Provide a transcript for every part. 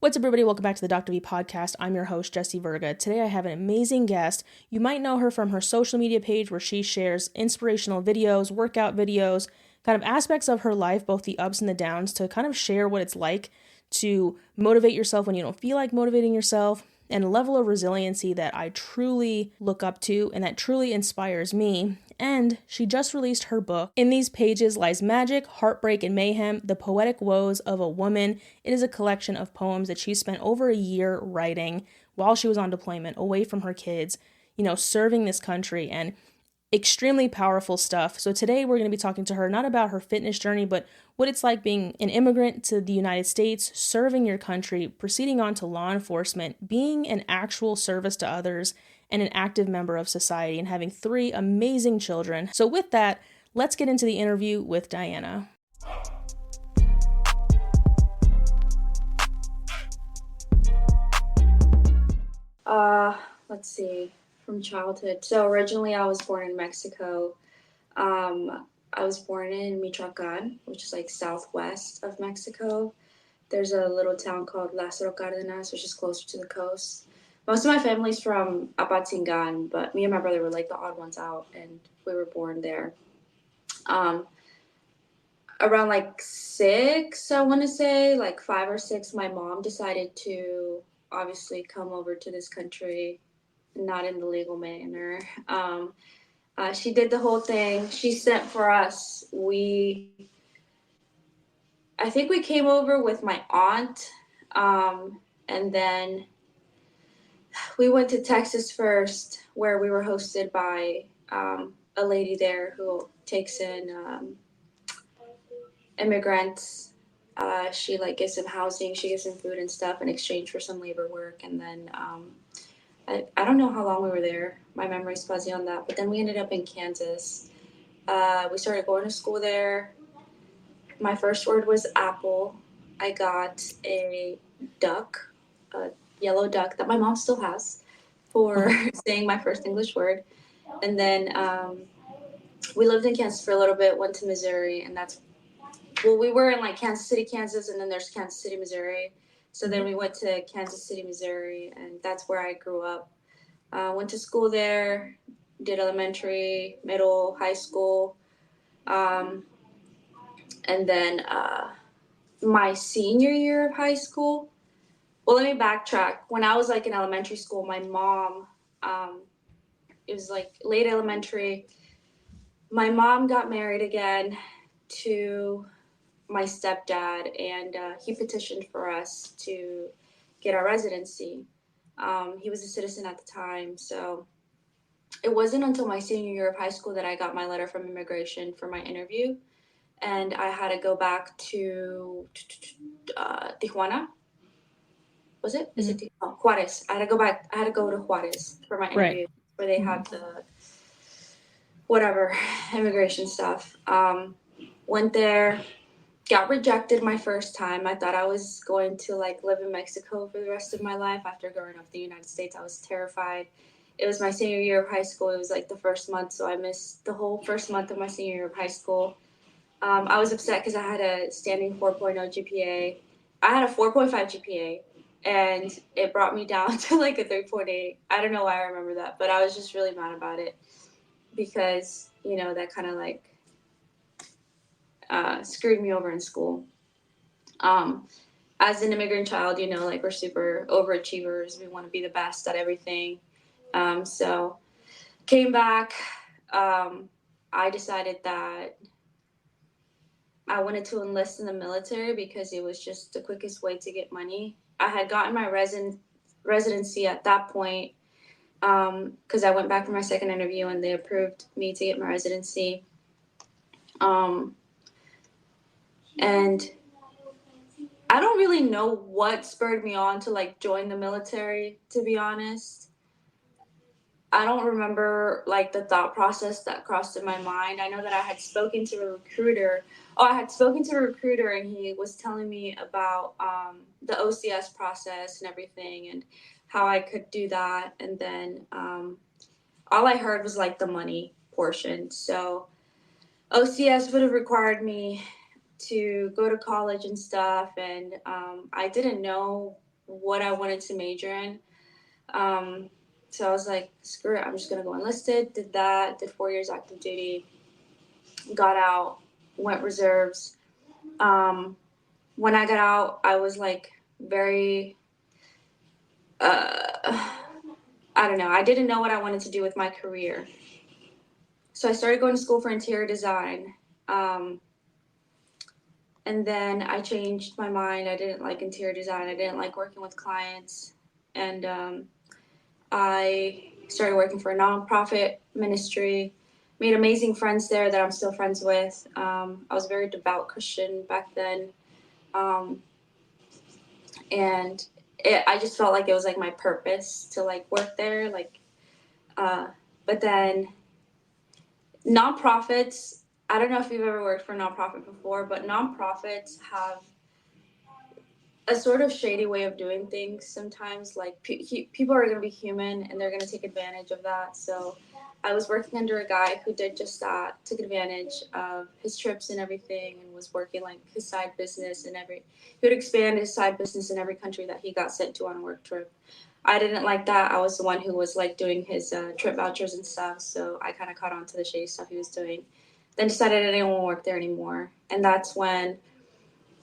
What's up, everybody? Welcome back to the Dr. V podcast. I'm your host, Jessie Virga. Today I have an amazing guest. You might know her from her social media page where she shares inspirational videos, workout videos, kind of aspects of her life, both the ups and the downs, to kind of share what it's like to motivate yourself when you don't feel like motivating yourself, and a level of resiliency that I truly look up to and that truly inspires me. And she just released her book. In these pages lies magic, heartbreak, and mayhem, the poetic woes of a woman. It is a collection of poems that she spent over a year writing while she was on deployment, away from her kids, serving this country, and extremely powerful stuff. So today we're going to be talking to her not about her fitness journey, but what it's like being an immigrant to the United States, serving your country, proceeding on to law enforcement, being an actual service to others, and an active member of society, and having 3 amazing children. So with that, let's get into the interview with Diana. Let's see, from childhood. So originally I was born in Mexico. I was born in Michoacan, which is like southwest of Mexico. There's a little town called Lázaro Cárdenas, which is closer to the coast. Most of my family's from Apatzingan, but me and my brother were like the odd ones out, and we were born there. Around like 6, I want to say, like 5 or 6, my mom decided to obviously come over to this country, not in the legal manner. She did the whole thing. She sent for us. I think we came over with my aunt, and then we went to Texas first, where we were hosted by a lady there who takes in immigrants. She like gives them housing, she gives them food and stuff in exchange for some labor work, and then I don't know how long we were there. My memory's fuzzy on that. But then we ended up in Kansas. We started going to school there. My first word was apple. I got a duck, a yellow duck that my mom still has for saying my first English word. And then we lived in Kansas for a little bit, went to Missouri, and we were in like Kansas City, Kansas, and then there's Kansas City, Missouri. So then we went to Kansas City, Missouri, and that's where I grew up. Went to school there, did elementary, middle, high school. And then my senior year of high school, well, let me backtrack. When I was like in elementary school, my mom, it was like late elementary, my mom got married again to my stepdad, and he petitioned for us to get our residency. He was a citizen at the time, so it wasn't until my senior year of high school that I got my letter from immigration for my interview, and I had to go back to Tijuana. Was it? Is it Juarez? I had to go to Juarez for my interview, Right. where they have the whatever immigration stuff. Went there, got rejected my first time. I thought I was going to like live in Mexico for the rest of my life. After growing up in the United States, I was terrified. It was my senior year of high school. It was like the first month, so I missed the whole first month of my senior year of high school. I was upset because I had a standing 4.0 GPA. I had a 4.5 GPA, and it brought me down to like a 3.8. I don't know why I remember that, but I was just really mad about it because, that kind of like screwed me over in school. As an immigrant child, like we're super overachievers. We want to be the best at everything. So came back. I decided that I wanted to enlist in the military because it was just the quickest way to get money. I had gotten my residency at that point because I went back for my second interview and they approved me to get my residency. And I don't really know what spurred me on to like join the military, to be honest. I don't remember like the thought process that crossed in my mind. I know that I had spoken to a recruiter. And he was telling me about the OCS process and everything and how I could do that. And then all I heard was like the money portion. So OCS would have required me to go to college and stuff, and I didn't know what I wanted to major in. So I was like, screw it, I'm just gonna go enlisted. Did that, did 4 years active duty, got out, went reserves. Um, when I got out, I was like very, uh, I don't know, I didn't know what I wanted to do with my career. So I started going to school for interior design. Um, and then I changed my mind. I didn't like interior design. I didn't like working with clients. And I started working for a nonprofit ministry, made amazing friends there that I'm still friends with. I was a very devout Christian back then. Um, and I just felt like it was like my purpose to like work there. Uh, but then nonprofits, I don't know if you've ever worked for a nonprofit before, but nonprofits have a sort of shady way of doing things sometimes. Like people are going to be human and they're going to take advantage of that. So I was working under a guy who did just that, took advantage of his trips and everything, and was working like his side business and he would expand his side business in every country that he got sent to on a work trip. I didn't like that. I was the one who was like doing his trip vouchers and stuff. So I kind of caught on to the shady stuff he was doing. Then decided I didn't want to work there anymore. And that's when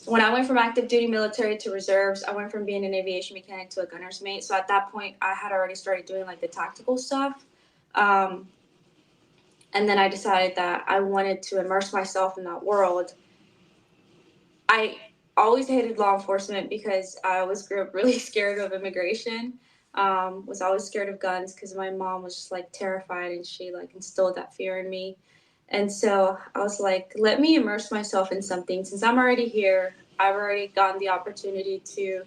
I went from active duty military to reserves, I went from being an aviation mechanic to a gunner's mate. So at that point, I had already started doing like the tactical stuff. Um, and then I decided that I wanted to immerse myself in that world. I always hated law enforcement because I grew up really scared of immigration. Was always scared of guns because my mom was just like terrified and she like instilled that fear in me. And so I was like, let me immerse myself in something. Since I'm already here, I've already gotten the opportunity to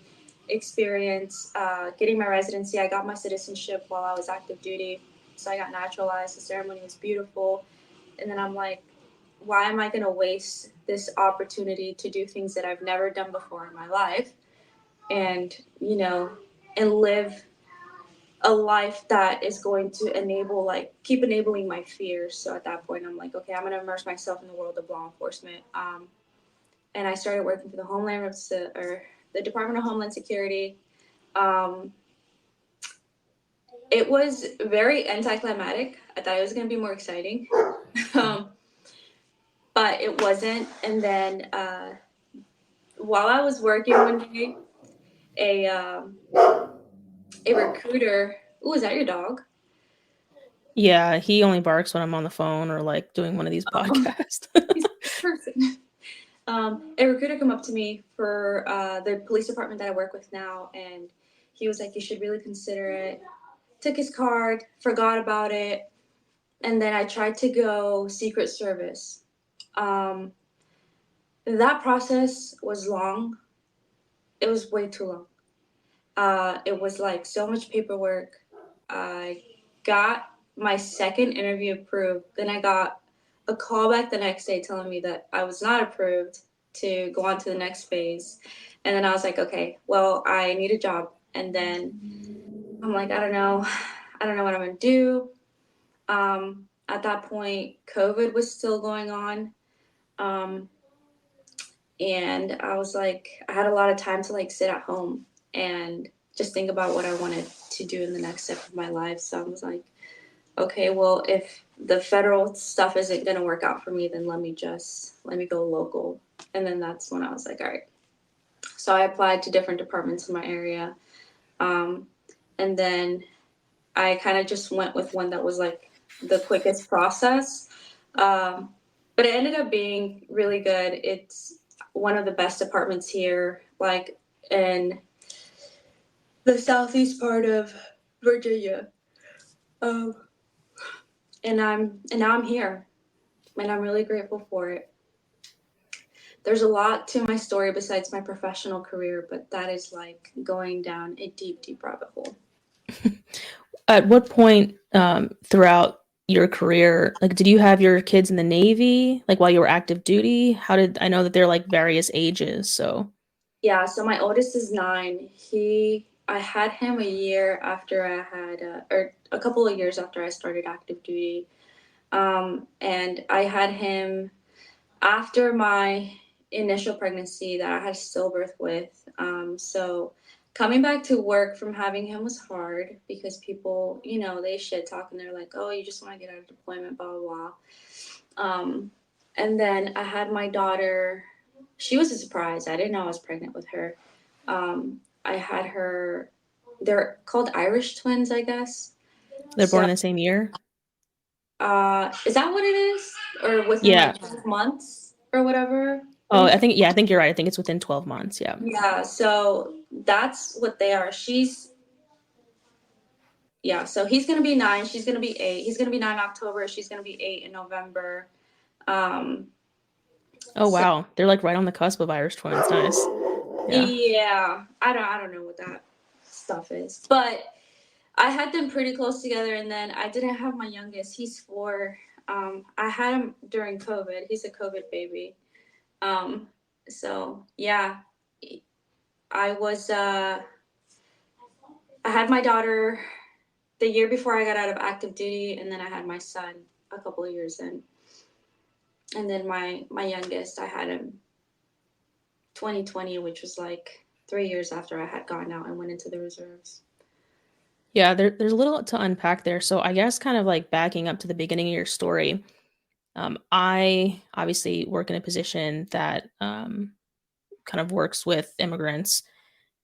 experience getting my residency. I got my citizenship while I was active duty. So I got naturalized. The ceremony was beautiful. And then I'm like, why am I going to waste this opportunity to do things that I've never done before in my life and, and live a life that is going to keep enabling my fears. So at that point, I'm like, okay, I'm going to immerse myself in the world of law enforcement. And I started working for the Department of Homeland Security. Um, it was very anticlimactic. I thought it was going to be more exciting, um, but it wasn't. And then while I was working one day, a um, a recruiter. Ooh, is that your dog? Yeah, he only barks when I'm on the phone or like doing one of these Oh, podcasts. he's a person. A recruiter come up to me for the police department that I work with now, and he was like, "You should really consider it." Took his card, forgot about it, and then I tried to go Secret Service. Um, that process was long. It was way too long. It was like so much paperwork. I got my second interview approved. Then I got a call back the next day telling me that I was not approved to go on to the next phase. And then I was like, okay, well, I need a job. And then I'm like, I don't know. I don't know what I'm going to do. At that point, COVID was still going on. Um, and I was like, I had a lot of time to like sit at home and just think about what I wanted to do in the next step of my life. So I was like, okay, well, if the federal stuff isn't going to work out for me, then let me go local. And then that's when I was like, all right. So I applied to different departments in my area. Um, and then I kind of just went with one that was like the quickest process. Um, but it ended up being really good. It's one of the best departments here, like in the southeast part of Virginia. Um, and now I'm here, and I'm really grateful for it. There's a lot to my story besides my professional career, but that is like going down a deep, deep rabbit hole. At what point throughout your career, like, did you have your kids in the Navy, like while you were active duty? How did I know that they're like various ages? So, Yeah, so my oldest is 9. I had him a year after I had, or a couple of years after I started active duty. And I had him after my initial pregnancy that I had stillbirth with. So coming back to work from having him was hard because people, you know, they shit talk and they're like, oh, you just want to get out of deployment, blah, blah, blah. And then I had my daughter. She was a surprise. I didn't know I was pregnant with her. I had her. They're called Irish twins, I guess. They're born So, in the same year? is that what it is? Or within Yeah. like 12 months or whatever? Oh, I think, yeah, I think you're right. I think it's within 12 months. Yeah. Yeah, so that's what they are. So he's gonna be 9, she's gonna be 8. He's gonna be 9 in October, she's gonna be 8 in November. Um, Oh, so wow. They're like right on the cusp of Irish twins. Nice. Yeah. yeah, I don't know what that stuff is, but I had them pretty close together, and then I didn't have my youngest. He's 4. I had him during COVID. He's a COVID baby. Um, so yeah, I was I had my daughter the year before I got out of active duty, and then I had my son a couple of years in, and then my youngest I had him 2020, which was like 3 years after I had gone out and went into the reserves. Yeah, there's a little to unpack there. So I guess kind of like backing up to the beginning of your story. I obviously work in a position that kind of works with immigrants.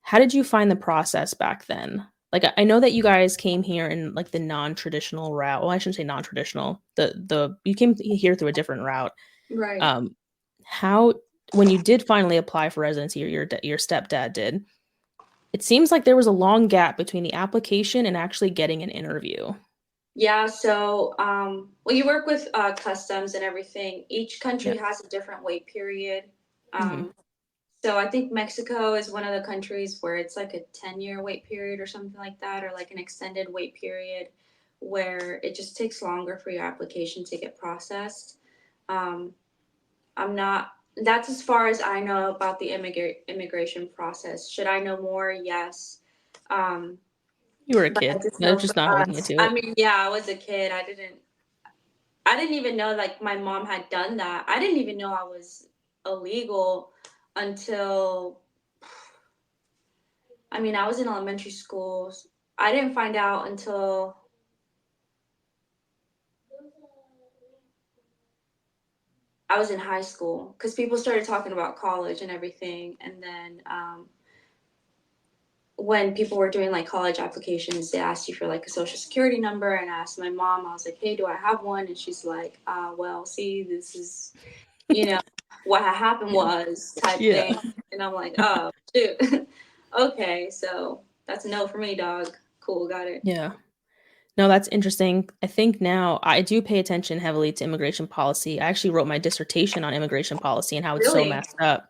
How did you find the process back then? Like I know that you guys came here in like the non-traditional route. Well, I shouldn't say non-traditional. The you came here through a different route. Right. Um, how when you did finally apply for residency, or your stepdad did, it seems like there was a long gap between the application and actually getting an interview. Yeah, so well, you work with customs and everything. Each country Yeah. has a different wait period. Hmm. Um, so I think Mexico is one of the countries where it's like a 10-year wait period or something like that, or like an extended wait period where it just takes longer for your application to get processed. Um, I'm not, that's as far as I know about the immigration process. Should I know more? Yes. Um, You were a but I kid. just They're know for just not holding you us. to I it. mean, yeah, I was a kid. I didn't even know like my mom had done that. I didn't even know I was illegal until I mean, I was in elementary school. I didn't find out until I was in high school because people started talking about college and everything. And then when people were doing like college applications, they asked you for like a social security number. And I asked my mom, I was like, hey, do I have one? And she's like, well, see, this is, you know, what had happened Yeah. was type Yeah. thing. And I'm like, oh, shoot. Okay, so that's a no for me, dog. Cool, got it. Yeah. No, that's interesting. I think now I do pay attention heavily to immigration policy. I actually wrote my dissertation on immigration policy and how it's so Really? messed up.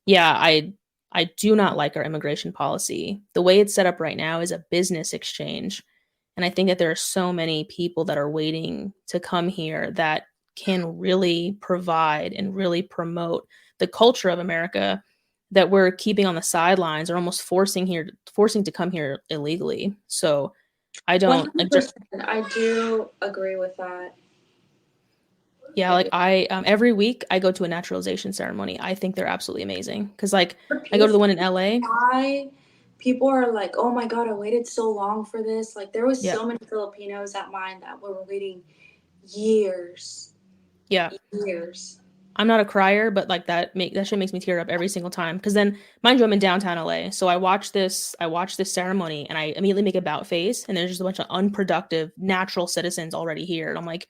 Yeah, I do not like our immigration policy. The way it's set up right now is a business exchange. And I think that there are so many people that are waiting to come here that can really provide and really promote the culture of America that we're keeping on the sidelines or almost forcing to come here illegally. So I don't like 100%. I do agree with that. yeah, I like do. I every week I go to a naturalization ceremony. I think they're absolutely amazing because like They're I go to the beautiful. one in LA. Why people are like, oh my God, I waited so long for this. Like, there was Yeah. so many Filipinos at mine that were waiting years, Yeah. years. I'm not a crier, but like that shit makes me tear up every single time. Because then, mind you, I'm in downtown LA, so I watch this ceremony, and I immediately make a about face, and there's just a bunch of unproductive natural citizens already here, and I'm like,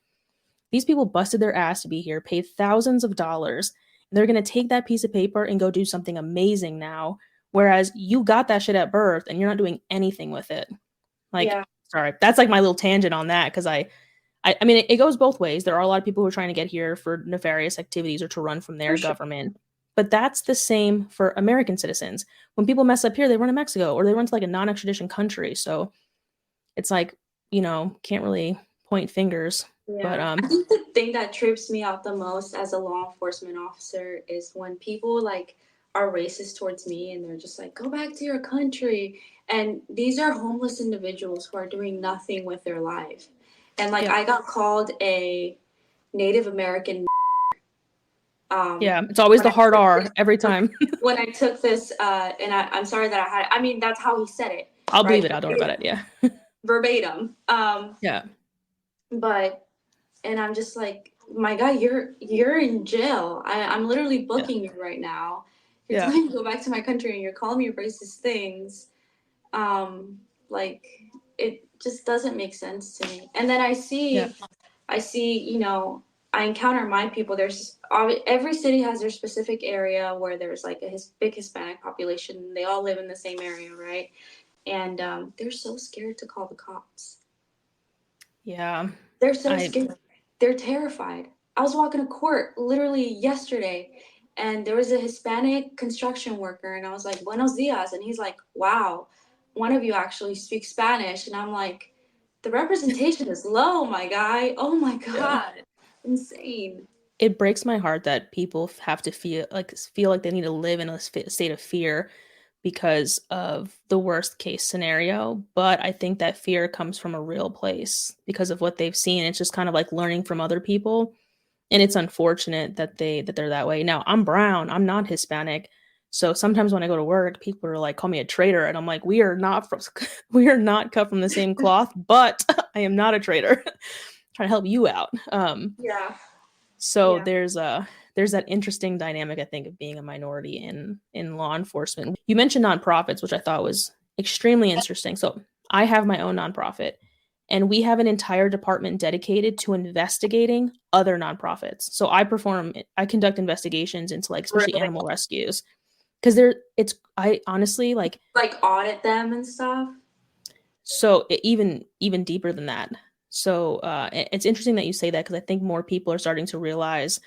these people busted their ass to be here, paid thousands of dollars, and they're gonna take that piece of paper and go do something amazing now, whereas you got that shit at birth, and you're not doing anything with it. Like, Yeah, sorry, that's like my little tangent on that because I mean, it goes both ways. There are a lot of people who are trying to get here for nefarious activities or to run from for their sure. government. But that's the same for American citizens. When people mess up here, they run to Mexico or they run to like a non extradition country. So it's like, can't really point fingers. But Yeah. I think the thing that trips me out the most as a law enforcement officer is when people like are racist towards me and they're just like, go back to your country. And these are homeless individuals who are doing nothing with their life. And like yeah. I got called a Native American Um, Yeah, it's always when the I hard took R this, every time. when I took this, and I'm sorry that I had. I mean, that's how he said it, I'll believe right? it. Don't worry about it. Yeah. Verbatim. Yeah. But and I'm just like, my God, you're in jail. I'm literally Yeah. booking you right now. You're Yeah. telling me to go back to my country, and you're calling me racist things. Um, like it just doesn't make sense to me. And then Yeah. I see, I encounter my people. Every city has their specific area where there's like a big Hispanic population. They all live in the same area, right? And they're so scared to call the cops. Yeah. They're so I scared. They're terrified. I was walking to court literally yesterday, and there was a Hispanic construction worker, and I was like, "Buenos dias," and he's like, "Wow, one of you actually speaks Spanish," and I'm like, "The representation is low, my guy. Oh my yeah. God, insane." It breaks my heart that people have to feel like they need to live in a state of fear because of the worst case scenario, but I think that fear comes from a real place because of what they've seen. It's just kind of like learning from other people, and it's unfortunate that they're that way. Now, I'm brown, I'm not Hispanic. So sometimes when I go to work, people are like call me a traitor and I'm like, we are not from we are not cut from the same cloth, but I am not a traitor. Trying to help you out. Yeah, So yeah, there's that interesting dynamic, I think, of being a minority in law enforcement. You mentioned nonprofits, which I thought was extremely interesting. So I have my own nonprofit, and we have an entire department dedicated to investigating other nonprofits. So I conduct investigations into like especially really. animal rescues because I honestly like Like audit them and stuff. even deeper than that. So it's interesting that you say that because I think more people are starting to realize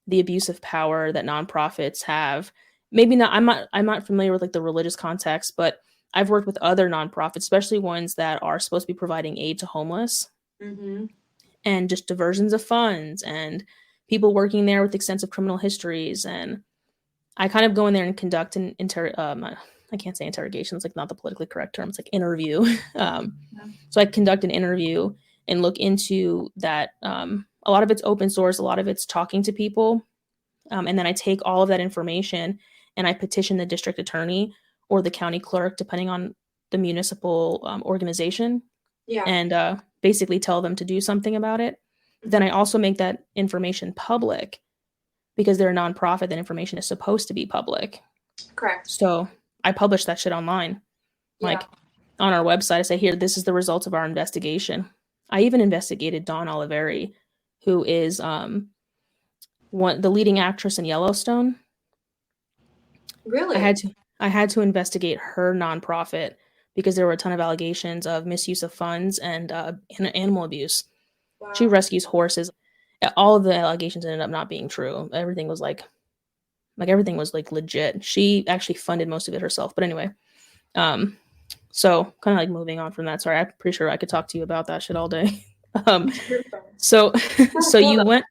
the abuse of power that nonprofits have. Maybe not. I'm not familiar with like the religious context, but I've worked with other nonprofits, especially ones that are supposed to be providing aid to homeless Mm-hmm. and just diversions of funds and people working there with extensive criminal histories. And I kind of go in there and conduct I can't say interrogation. It's like not the politically correct term. It's like interview. So I conduct an interview and look into that. A lot of it's open source. A lot of it's talking to people, and then I take all of that information and I petition the district attorney or the county clerk, depending on the municipal organization, Yeah. and basically tell them to do something about it. But then Mm-hmm. I also make that information public because they're a nonprofit. That information is supposed to be public. Correct. So I publish that shit online, Yeah. like on our website. I say, here, this is the results of our investigation. I even investigated Dawn Oliveri, who is the leading actress in Yellowstone. I had Really? to I had to investigate her nonprofit because there were a ton of allegations of misuse of funds and animal abuse. She Wow. rescues horses. All of the allegations ended up not being true. Everything was like legit. She actually funded most of it herself. But anyway, um, so kind of like moving on from that. Sorry, I'm pretty sure I could talk to you about that shit all day. um, You're fine. so Kind so of cool you though. went.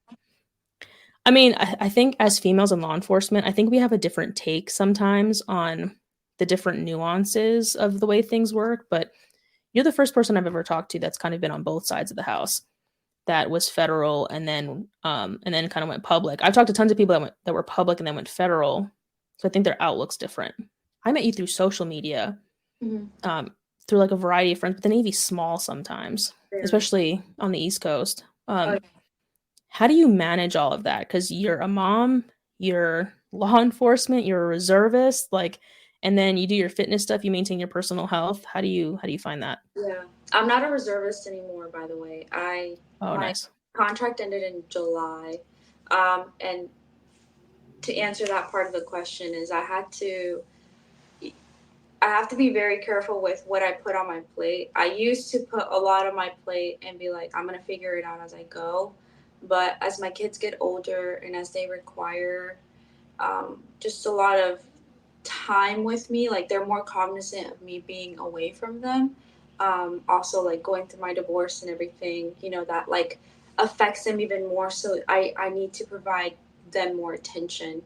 I mean, I think as females in law enforcement, I think we have a different take sometimes on the different nuances of the way things work. But you're the first person I've ever talked to that's kind of been on both sides of the house. That was federal and then kind of went public. I've talked to tons of people that were public and then went federal. So I think their outlook's different. I met you through social media, Mm-hmm. um, through like a variety of friends, but the Navy's small sometimes, Very. especially on the East Coast. Oh, How do you manage all of that? Because you're a mom, you're law enforcement, you're a reservist, like, and then you do your fitness stuff, you maintain your personal health. How do you find that? yeah. I'm not a reservist anymore, by the way. Oh, My nice. contract ended in July. And to answer that part of the question is I have to be very careful with what I put on my plate. I used to put a lot on my plate and be like, I'm gonna figure it out as I go. But as my kids get older and as they require just a lot of time with me, like they're more cognizant of me being away from them. Also, like going through my divorce and everything, that like affects them even more. So I need to provide them more attention,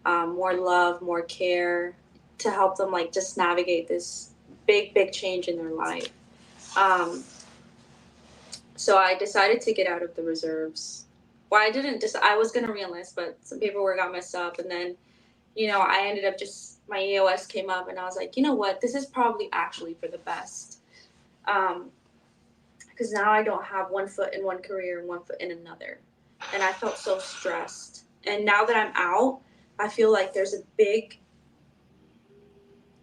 more love, more care to help them like just navigate this big change in their life. Um, so I decided to get out of the reserves. well, I didn't just, I was going to reenlist, but some paperwork got messed up. And then, I ended up just, my EOS came up and I was like, you know what, this is probably actually for the best. Because now I don't have one foot in one career and one foot in another. And I felt so stressed. And now that I'm out, I feel like there's a big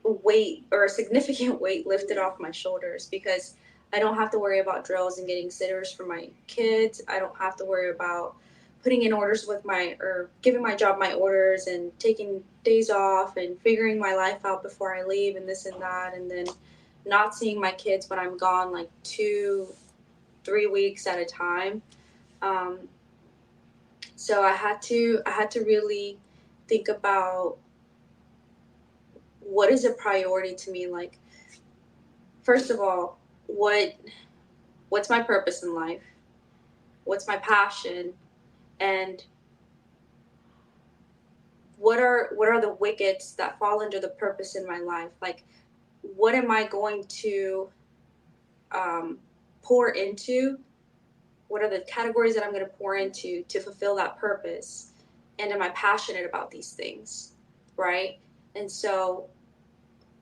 weight or a significant weight lifted off my shoulders because I don't have to worry about drills and getting sitters for my kids. I don't have to worry about putting in orders or giving my job my orders and taking days off and figuring my life out before I leave and this and that. And then not seeing my kids when I'm gone like 2-3 weeks at a time. So I had to really think about what is a priority to me. Like, first of all, what's my purpose in life? What's my passion? And what are the wickets that fall under the purpose in my life? Like, what am I going to pour into? What are the categories that I'm going to pour into to fulfill that purpose? And am I passionate about these things? Right? And so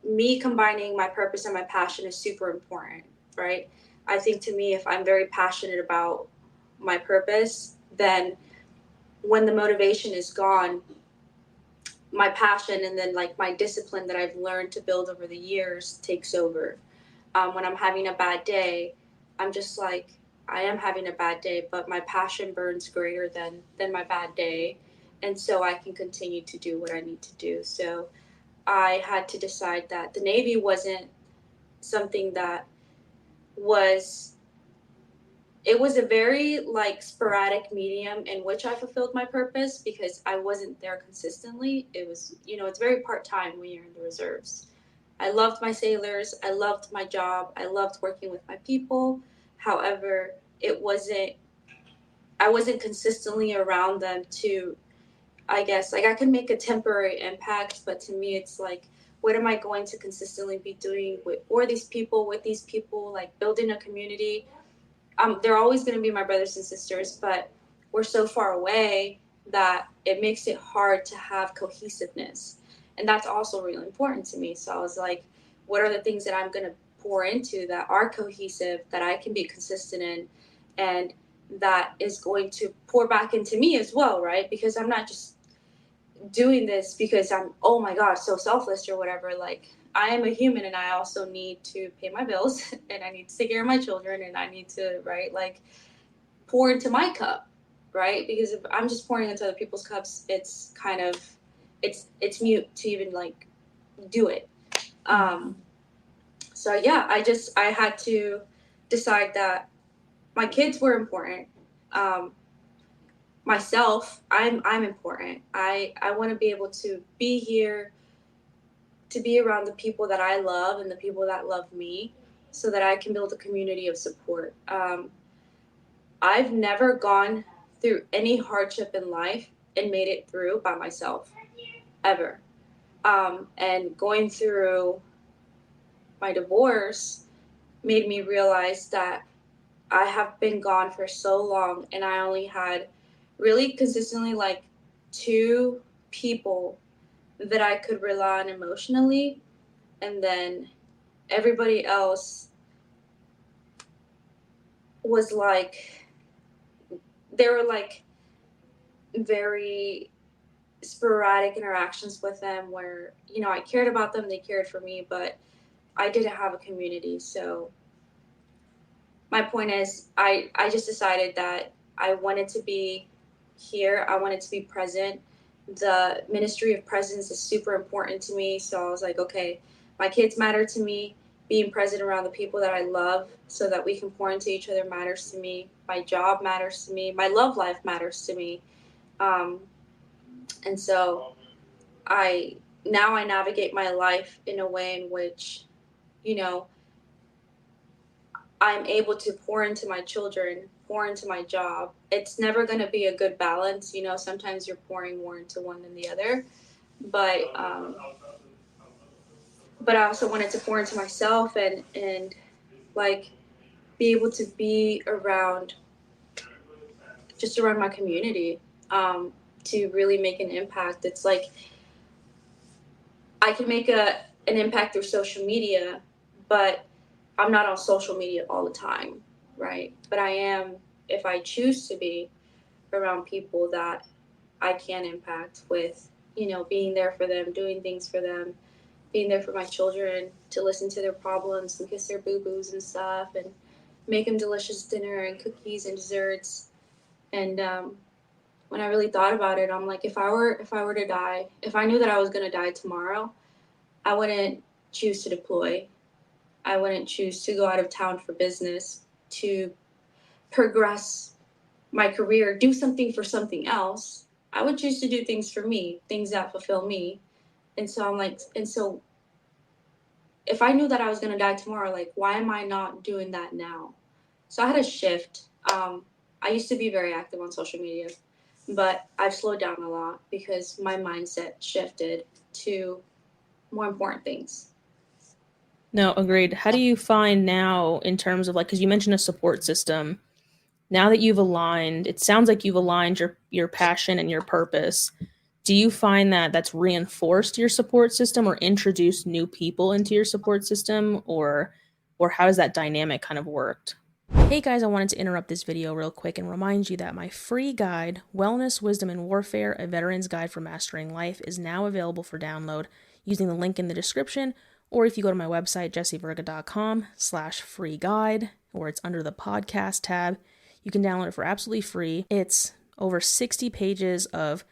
me combining my purpose and my passion is super important, right? I think to me, if I'm very passionate about my purpose, then when the motivation is gone, my passion and then like my discipline that I've learned to build over the years takes over. When I'm having a bad day, I'm just like, I am having a bad day, but my passion burns greater than my bad day. And so I can continue to do what I need to do. So I had to decide that the Navy wasn't something that was, it was a very like sporadic medium in which I fulfilled my purpose because I wasn't there consistently. It was, it's very part-time when you're in the reserves. I loved my sailors. I loved my job. I loved working with my people. However, I wasn't consistently around them to, I guess, like I can make a temporary impact, but to me, it's like, what am I going to consistently be doing with these people, like building a community? They're always going to be my brothers and sisters, but we're so far away that it makes it hard to have cohesiveness. And that's also really important to me. So I was like, what are the things that I'm going to pour into that are cohesive, that I can be consistent in, and that is going to pour back into me as well, right? Because I'm not just doing this because I'm, oh my gosh, so selfless or whatever. Like, I am a human and I also need to pay my bills and I need to take care of my children and I need to, right, like pour into my cup, right? Because if I'm just pouring into other people's cups, it's kind of, it's mute to even like do it. So yeah, I had to decide that my kids were important. Myself, I'm important. I want to be able to be here, to be around the people that I love and the people that love me, so that I can build a community of support. I've never gone through any hardship in life and made it through by myself, ever. And going through my divorce made me realize that I have been gone for so long and I only had really consistently like two people that I could rely on emotionally, and then everybody else was like, they were like very sporadic interactions with them where, I cared about them, they cared for me, but I didn't have a community. So my point is, I just decided that I wanted to be here. I wanted to be present. The ministry of presence is super important to me. So I was like, okay, my kids matter to me. Being present around the people that I love so that we can pour into each other matters to me. My job matters to me. My love life matters to me. And so I navigate my life in a way in which, you know, I'm able to pour into my children, pour into my job. It's never going to be a good balance. Sometimes you're pouring more into one than the other. But I also wanted to pour into myself and like be able to be around just around my community, to really make an impact. It's like I can make an impact through social media, but I'm not on social media all the time, right? But I am, if I choose to be around people that I can impact with, being there for them, doing things for them, being there for my children, to listen to their problems and kiss their boo boos and stuff, and make them delicious dinner and cookies and desserts. And when I really thought about it, I'm like, if I were to die, if I knew that I was gonna die tomorrow, I wouldn't choose to deploy. I wouldn't choose to go out of town for business, to progress my career, do something for something else. I would choose to do things for me, things that fulfill me. And so I'm like, and so if I knew that I was going to die tomorrow, like, why am I not doing that now? So I had a shift. I used to be very active on social media, but I've slowed down a lot because my mindset shifted to more important things. No, agreed. How do you find now in terms of like, because you mentioned a support system, now that you've aligned, it sounds like you've aligned your passion and your purpose. Do you find that that's reinforced your support system or introduced new people into your support system, or how does that dynamic kind of worked? Hey guys, I wanted to interrupt this video real quick and remind you that my free guide, Wellness, Wisdom, and Warfare, a Veteran's Guide for Mastering Life, is now available for download using the link in the description, or if you go to my website, jessievirga.com/free guide, or it's under the podcast tab. You can download it for absolutely free. It's over 60 pages of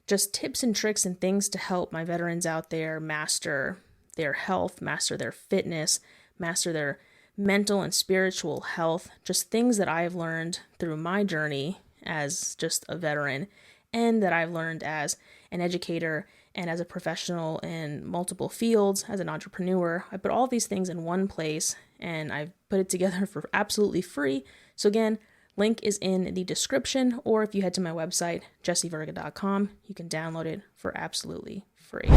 just tips and tricks and things to help my veterans out there master their health, master their fitness, master their mental and spiritual health, just things that I've learned through my journey as just a veteran and that I've learned as an educator and as a professional in multiple fields, as an entrepreneur. I put all these things in one place and I've put it together for absolutely free. So again, link is in the description, or if you head to my website, jessievirga.com, you can download it for absolutely free.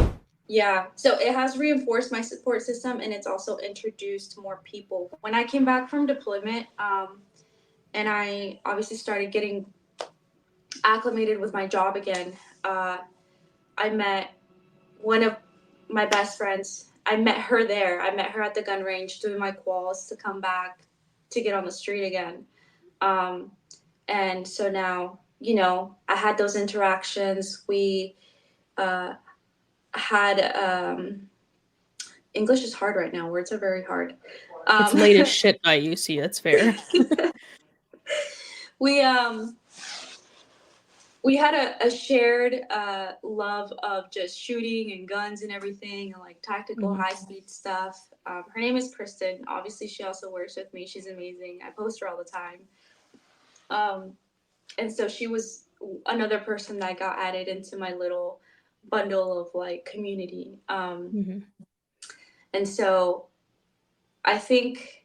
Yeah, so it has reinforced my support system, and it's also introduced more people. When I came back from deployment, and I obviously started getting acclimated with my job again, I met one of my best friends. I met her there. I met her at the gun range doing my quals to come back to get on the street again. And so now, I had those interactions. We had English is hard right now. Words are very hard. It's late as shit by UC. That's fair. We had a shared love of just shooting and guns and everything, and like tactical high speed stuff. Her name is Kristen. Obviously, she also works with me. She's amazing. I post her all the time. And so she was another person that got added into my little bundle of like community. And so I think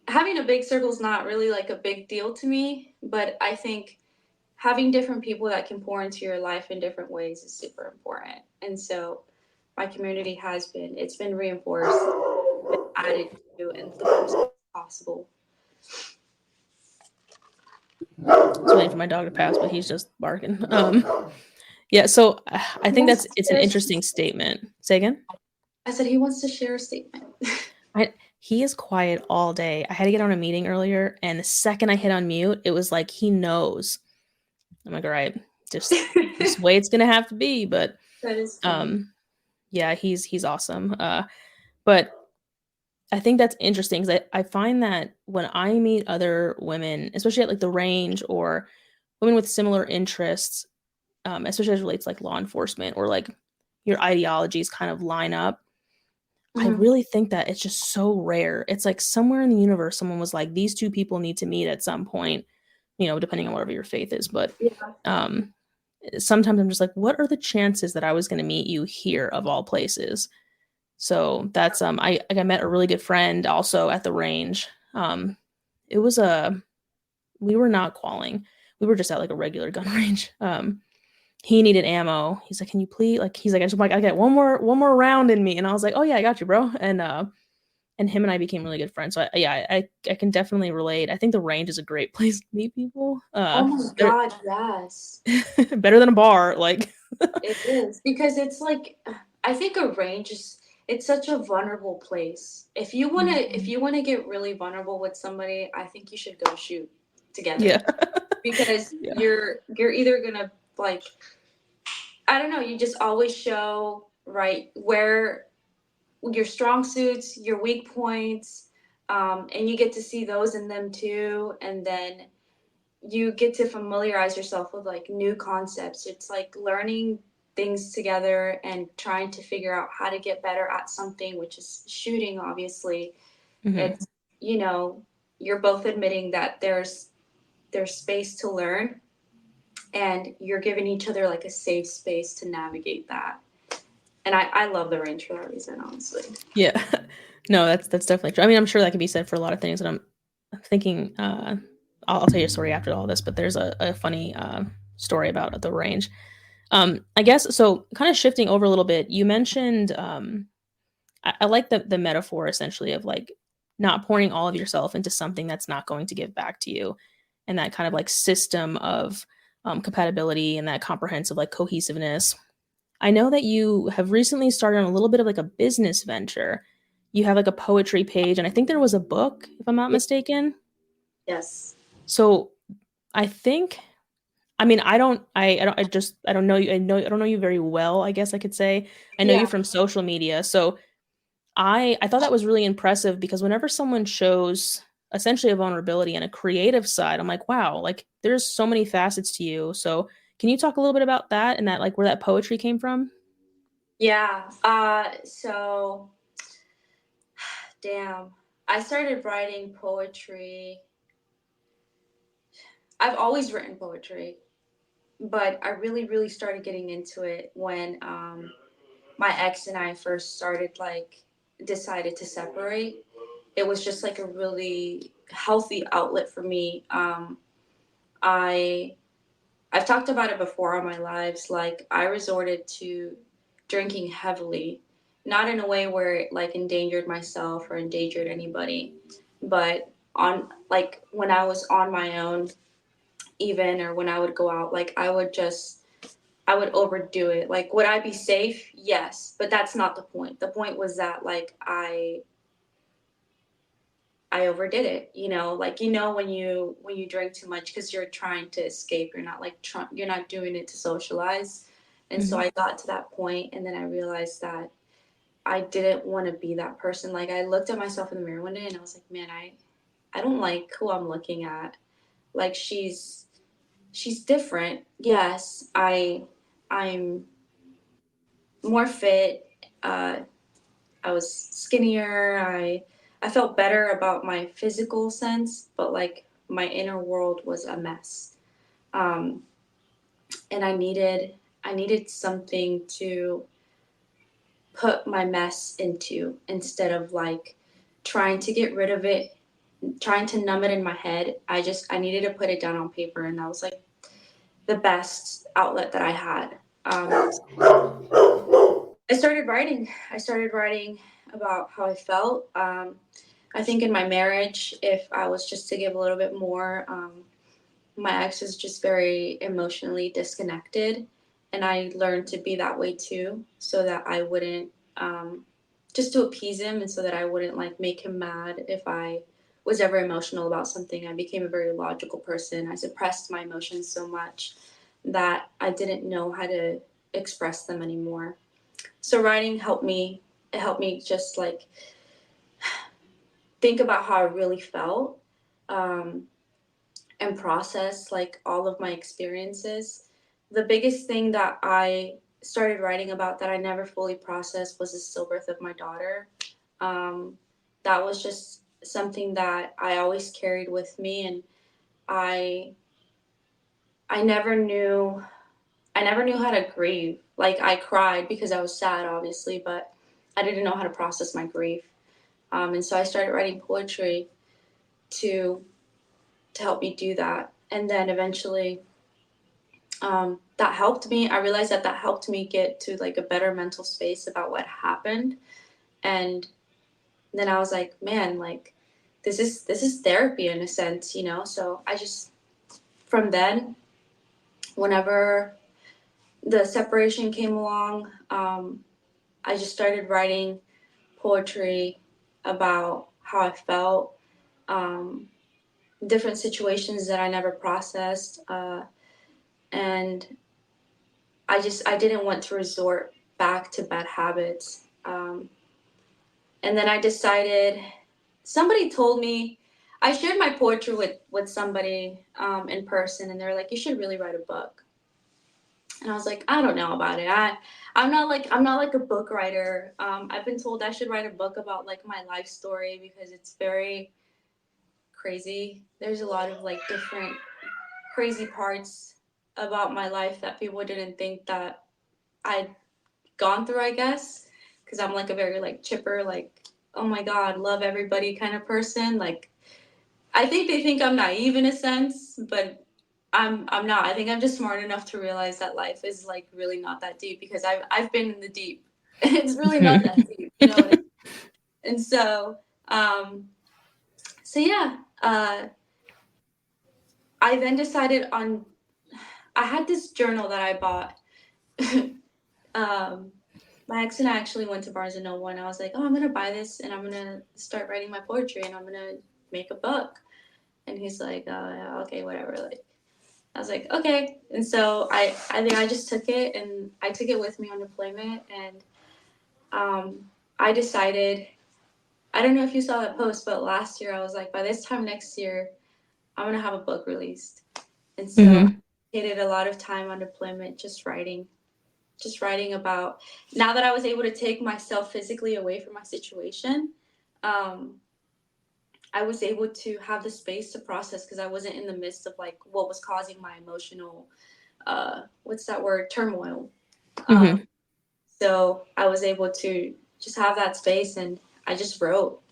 having a big circle is not really like a big deal to me, but I think having different people that can pour into your life in different ways is super important. And so my community it's been reinforced, been added to in the most possible. I was waiting for my dog to pass, but he's just barking. Yeah, so I think it's an interesting statement. Say again? I said he wants to share a statement. He is quiet all day. I had to get on a meeting earlier, and the second I hit on mute, it was like he knows. I'm like, all right, just this way it's gonna have to be. But That is funny. yeah, he's awesome. But I think that's interesting because I find that when I meet other women, especially at like the range or women with similar interests, especially as it relates to like law enforcement or like your ideologies kind of line up. I really think that it's just so rare. It's like somewhere in the universe, someone was like, these two people need to meet at some point, depending on whatever your faith is. But sometimes I'm just like, what are the chances that I was going to meet you here of all places? So that's, I met a really good friend also at the range. We were not qualling. We were just at like a regular gun range. He needed ammo. He's like, can you please, like, he's like, I got one more round in me. And I was like, oh yeah, I got you, bro. And and him and I became really good friends. So I can definitely relate. I think the range is a great place to meet people. Oh my Better, God, yes. better than a bar. Like, It is because it's like I think a range is it's such a vulnerable place. If Mhm. you wanna get really vulnerable with somebody, I think you should go shoot together Yeah, because yeah, you're either gonna like I don't know, you just always show right where your strong suits, your weak points, and you get to see those in them too, and then you get to familiarize yourself with like new concepts. It's like learning things together and trying to figure out how to get better at something, which is shooting, obviously. hmm It's, you know, you're both admitting that there's space to learn and you're giving each other like a safe space to navigate that. And I love the range for that reason, honestly. yeah. No, that's definitely true. I mean, I'm sure that can be said for a lot of things, and I'm thinking. I'll tell you a story after all this, but there's a funny story about the range. I guess so. Kind of shifting over a little bit, you mentioned. I like the metaphor essentially of like not pouring all of yourself into something that's not going to give back to you, and that kind of like system of compatibility and that comprehensive like cohesiveness. I know that you have recently started on a little bit of like a business venture. You have like a poetry page, and I think there was a book, if I'm not Yeah. mistaken. Yes. So I think, I mean, I don't know you. I don't know you very well. I guess I could say I know you Yeah. from social media. So I thought that was really impressive because whenever someone shows essentially a vulnerability and a creative side, I'm like, wow, like there's so many facets to you. So can you talk a little bit about that and that like where that poetry came from? Yeah. So damn. I started writing poetry. I've always written poetry, but I really, really started getting into it when my ex and I first started like decided to separate. It was just like a really healthy outlet for me. I I've talked about it before on my lives. Like I resorted to drinking heavily, not in a way where it like endangered myself or endangered anybody, but on like when I was on my own, even or when I would go out, like I would overdo it. Like would I be safe? Yes, but that's not the point. The point was that like I overdid it, like when you drink too much because you're trying to escape, you're not like you're not doing it to socialize. And so Mhm. I got to that point and then I realized that I didn't want to be that person. Like I looked at myself in the mirror one day and I was like, man, I don't like who I'm looking at. Like she's different. Yes, I'm more fit. I was skinnier. I felt better about my physical sense, but like my inner world was a mess. Um, and I needed something to put my mess into instead of like trying to get rid of it, trying to numb it in my head. I needed to put it down on paper, and that was like the best outlet that I had. I started writing. I started writing about how I felt. I think in my marriage, if I was just to give a little bit more, my ex was just very emotionally disconnected. And I learned to be that way too, so that I wouldn't, just to appease him and so that I wouldn't like make him mad if I was ever emotional about something. I became a very logical person. I suppressed my emotions so much that I didn't know how to express them anymore. So writing helped me. It helped me just like think about how I really felt, um, and process like all of my experiences. The biggest thing that I started writing about that I never fully processed was the stillbirth of my daughter. Um, that was just something that I always carried with me, and I I never knew I never knew how to grieve. Like I cried because I was sad, obviously, but I didn't know how to process my grief. And so I started writing poetry to to help me do that. And then eventually, that helped me. I realized that that helped me get to like a better mental space about what happened, and And then I was like, man, like this is therapy in a sense, you know? So I just, from then, whenever the separation came along, I just started writing poetry about how I felt, um, different situations that I never processed, and I didn't want to resort back to bad habits. And then I decided, somebody told me, I shared my poetry with somebody in person, and they're like, you should really write a book. And I was like, I don't know about it. I'm not like a book writer. I've been told I should write a book about like my life story because it's very crazy. There's a lot of like different crazy parts about my life that people didn't think that I'd gone through, I guess, because I'm like a very like chipper, like, oh my god, love everybody kind of person. Like, I think they think I'm naive in a sense, but I'm not. I think I'm just smart enough to realize that life is like really not that deep because I've been in the deep. It's really not that deep, you know what I mean? And so yeah, I then decided on, I had this journal that I bought. um my ex and I actually went to Barnes and Noble, and I was like, "Oh, I'm gonna buy this, and I'm gonna start writing my poetry, and I'm gonna make a book." And he's like, yeah, "Okay, whatever." Like, I was like, "Okay." And so I think I just took it, and I took it with me on deployment, and I decided. I don't know if you saw that post, but last year I was like, by this time next year, I'm gonna have a book released, and so I Mm-hmm. dedicated a lot of time on deployment just writing about, now that I was able to take myself physically away from my situation, um, I was able to have the space to process because I wasn't in the midst of like what was causing my emotional, what's that word, turmoil. Um, Mm-hmm. so I was able to just have that space, and I just wrote.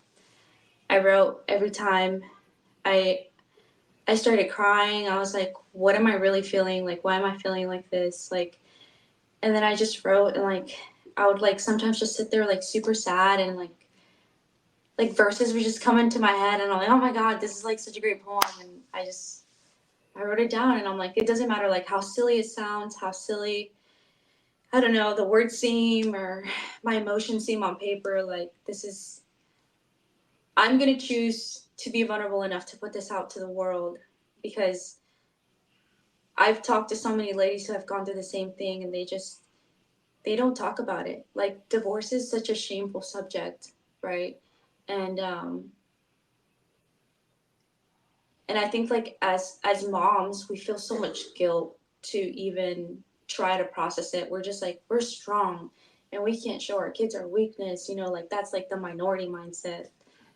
I wrote every time I I started crying. I was like, what am I really feeling? Like, why am I feeling like this? Like, and then I just wrote, and like I would like sometimes just sit there like super sad, and like verses would just come into my head, and I'm like, oh my god, this is like such a great poem. And I wrote it down, and I'm like, it doesn't matter like how silly it sounds, how silly, I don't know, the words seem, or my emotions seem on paper, like this is, I'm gonna choose to be vulnerable enough to put this out to the world, because I've talked to so many ladies who have gone through the same thing, and they don't talk about it. Like, divorce is such a shameful subject, right? And I think like as moms, we feel so much guilt to even try to process it. We're just like, we're strong, and we can't show our kids our weakness, you know, like that's like the minority mindset.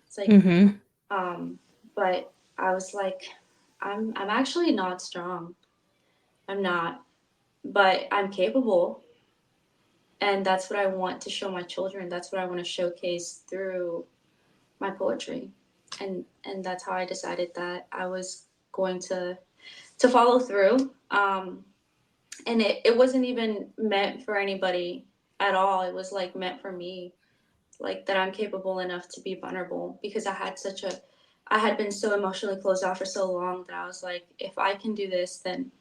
It's like, Mm-hmm. um but I was like, I'm actually not strong. I'm not, but I'm capable, and that's what I want to show my children. That's what I want to showcase through my poetry. And that's how I decided that I was going to follow through. And it wasn't even meant for anybody at all. It was like meant for me, like that I'm capable enough to be vulnerable, because I had been so emotionally closed off for so long that I was like, if I can do this, then,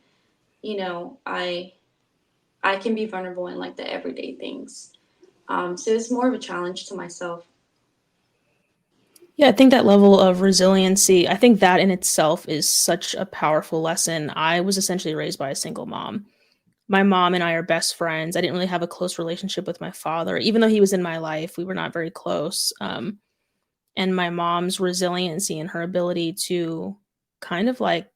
you know, I can be vulnerable in like the everyday things. So it's more of a challenge to myself. Yeah, I think that level of resiliency, I think that in itself is such a powerful lesson. I was essentially raised by a single mom. My mom and I are best friends. I didn't really have a close relationship with my father, even though he was in my life. We were not very close. And my mom's resiliency and her ability to kind of like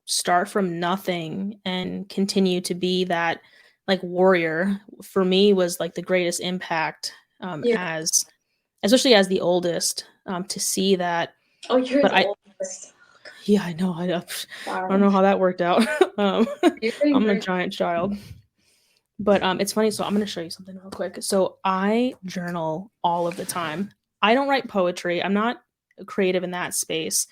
start from nothing and continue to be that like warrior for me was like the greatest impact, Yeah. as especially as the oldest, to see that. Oh, you're But the I oldest. Yeah, I know, I don't Sorry. know how that worked out. um, You're doing I'm a great. giant child. But it's funny, so I'm gonna show you something real quick. So I journal all of the time. I don't write poetry. I'm not creative in that space,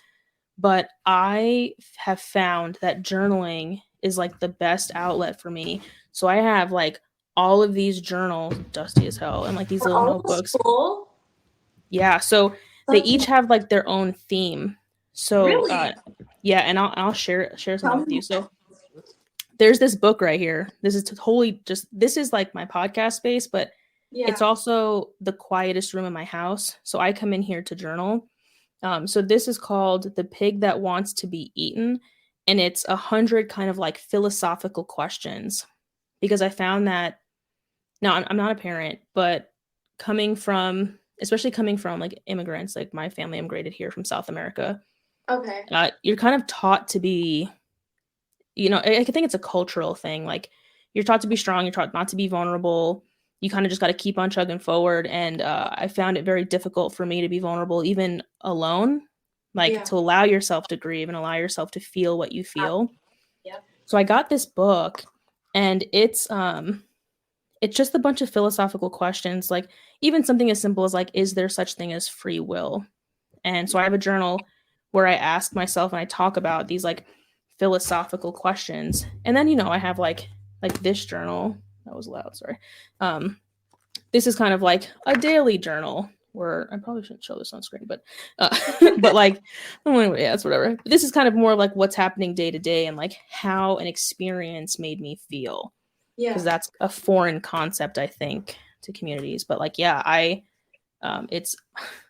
but I have found that journaling is like the best outlet for me. So I have like all of these journals, dusty as hell, and like these For little all the notebooks. school? Yeah, so they Such each an have like their own theme. So really yeah, and I'll share some of tell that with me. you. So there's this book right here. This is totally just this is like my podcast space, but it's Yeah. also the quietest room in my house. So I come in here to journal. So this is called The Pig That Wants to Be Eaten, and it's 100 kind of like philosophical questions because I found that now I'm not a parent, but especially coming from like immigrants, like my family immigrated here from South America, Okay. you're kind of taught to be, I think it's a cultural thing. Like you're taught to be strong, you're taught not to be vulnerable. You kind of just got to keep on chugging forward. And I found it very difficult for me to be vulnerable, even alone, like Yeah. to allow yourself to grieve and allow yourself to feel what you Uh, feel. yep. So I got this book, and it's just a bunch of philosophical questions, like even something as simple as like, is there such thing as free will? And so I have a journal where I ask myself and I talk about these like philosophical questions. And then, I have like this journal. That was loud, sorry. Um, this is kind of like a daily journal where I probably shouldn't show this on screen, but but like oh, anyway, yeah, it's whatever. This is kind of more like what's happening day to day and like how an experience made me feel, because Yeah. that's a foreign concept, I think, to communities. But like, yeah, it's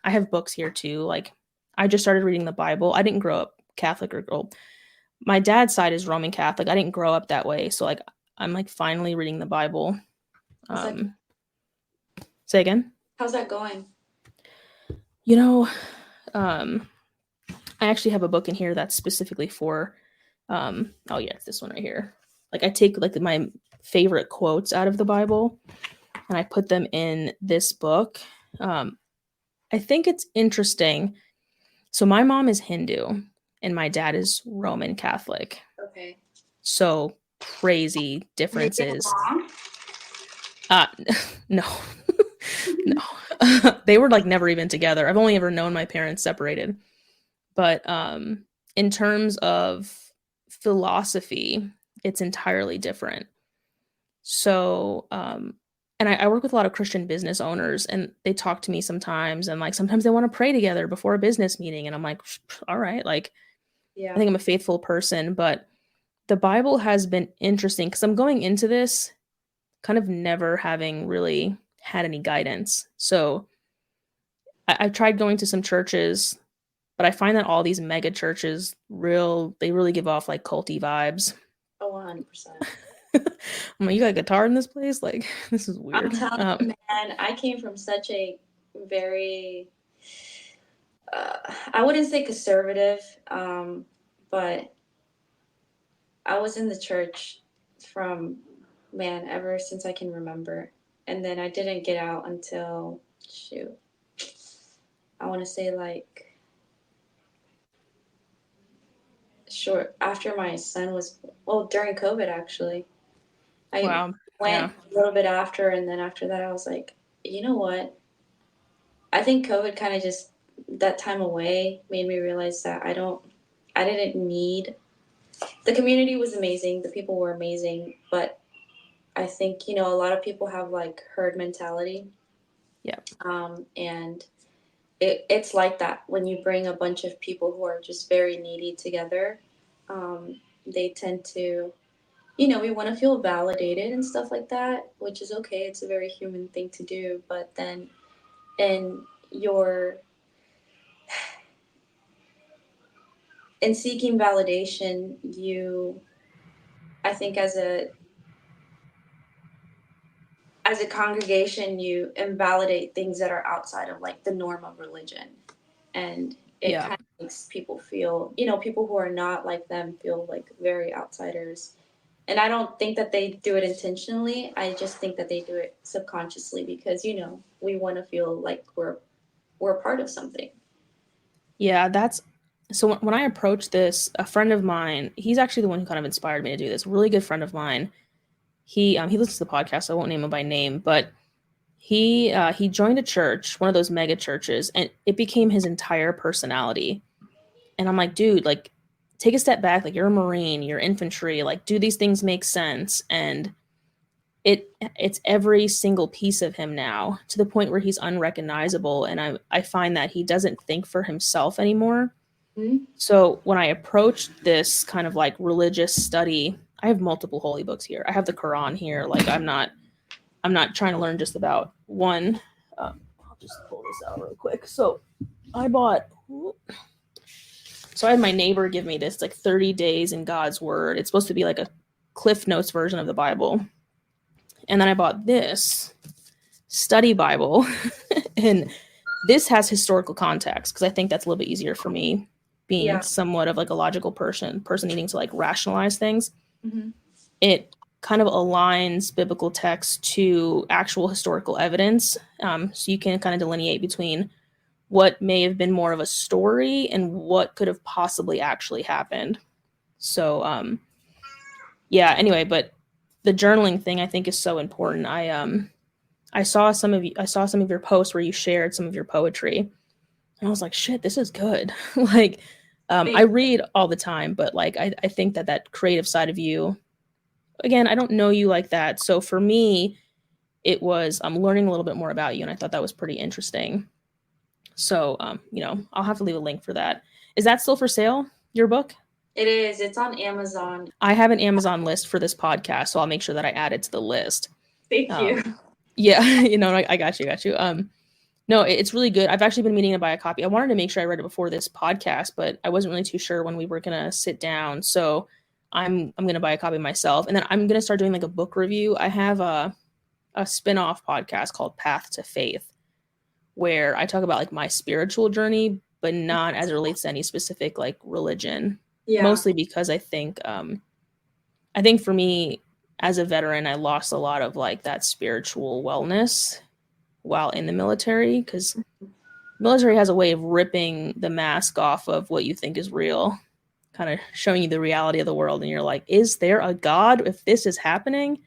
I have books here too. Like, I just started reading the Bible. I didn't grow up Catholic or well, my dad's side is Roman Catholic. I didn't grow up that way, so like I'm like finally reading the Bible. How's that Um, Say again. how's that going? You know, um, I actually have a book in here that's specifically for. Oh yeah, it's this one right here. Like I take like my favorite quotes out of the Bible and I put them in this book. Um, I think it's interesting. So my mom is Hindu and my dad is Roman Catholic. Okay. So crazy Did they get differences. along? Uh no. No. They were like never even together. I've only ever known my parents separated. But in terms of philosophy, it's entirely different. So and I work with a lot of Christian business owners and they talk to me sometimes and like sometimes they want to pray together before a business meeting and I'm like, all right, like I Yeah. think I'm a faithful person, but the Bible has been interesting because I'm going into this kind of never having really had any guidance. So I've tried going to some churches, but I find that all these mega churches they really give off like culty vibes. Oh, 100%. I'm like, you got a guitar in this place? Like, this is I'm weird. telling you, man, I came from such a very, I wouldn't say conservative, but I was in the church from, man, ever since I can remember. And then I didn't get out until, shoot, I want to say like short after my son was, well, during COVID actually. I Wow. went Yeah. a little bit after, and then after that, I was like, you know what? I think COVID kind of just that time away made me realize that I didn't need. The community was amazing, the people were amazing, but I think a lot of people have like herd mentality, Yeah. and it's like that when you bring a bunch of people who are just very needy together. They tend to, we want to feel validated and stuff like that, which is okay. It's a very human thing to do, but then in your in seeking validation, I think as a congregation, you invalidate things that are outside of like the norm of religion, and it Yeah. kind of makes people feel, people who are not like them feel like very outsiders. And I don't think that they do it intentionally. I just think that they do it subconsciously because we want to feel like we're a part of something. Yeah. That's so when I approached this, a friend of mine, he's actually the one who kind of inspired me to do this. A really good friend of mine. He listens to the podcast, so I won't name him by name, but he joined a church, one of those mega churches, and it became his entire personality. And I'm like, dude, like take a step back. Like you're a Marine, you're infantry. Like, do these things make sense? And it's every single piece of him now, to the point where he's unrecognizable, and I find that he doesn't think for himself anymore. Mhm. So when I approached this kind of like religious study, I have multiple holy books here. I have the Quran here. Like I'm not trying to learn just about one. I'll just pull this out real quick. So I bought. So I had my neighbor give me this like 30 days in God's Word. It's supposed to be like a Cliff Notes version of the Bible. And then I bought this study Bible, and this has historical context because I think that's a little bit easier for me, being Yeah. somewhat of like a logical person needing to like rationalize things. Mm-hmm. It kind of aligns biblical text to actual historical evidence, so you can kind of delineate between what may have been more of a story and what could have possibly actually happened. So yeah, anyway, but the journaling thing I think is so important. I saw some of your posts where you shared some of your poetry, and I was like, shit, this is good. Like I read all the time, but like I think that that creative side of you, again, I don't know you like that. So for me, it was I'm learning a little bit more about you, and I thought that was pretty interesting. So I'll have to leave a link for that. Is that still for sale, your book? It is. It's on Amazon. I have an Amazon list for this podcast, so I'll make sure that I add it to the list. Thank you. Yeah, I got you. No, it's really good. I've actually been meaning to buy a copy. I wanted to make sure I read it before this podcast, but I wasn't really too sure when we were gonna sit down. So I'm gonna buy a copy myself, and then I'm gonna start doing like a book review. I have a spin-off podcast called Path to Faith, where I talk about like my spiritual journey, but not as it relates to any specific like religion. Yeah. Mostly because I think for me as a veteran, I lost a lot of like that spiritual wellness while in the military, because military has a way of ripping the mask off of what you think is real, kind of showing you the reality of the world, and you're like, is there a God if this is happening?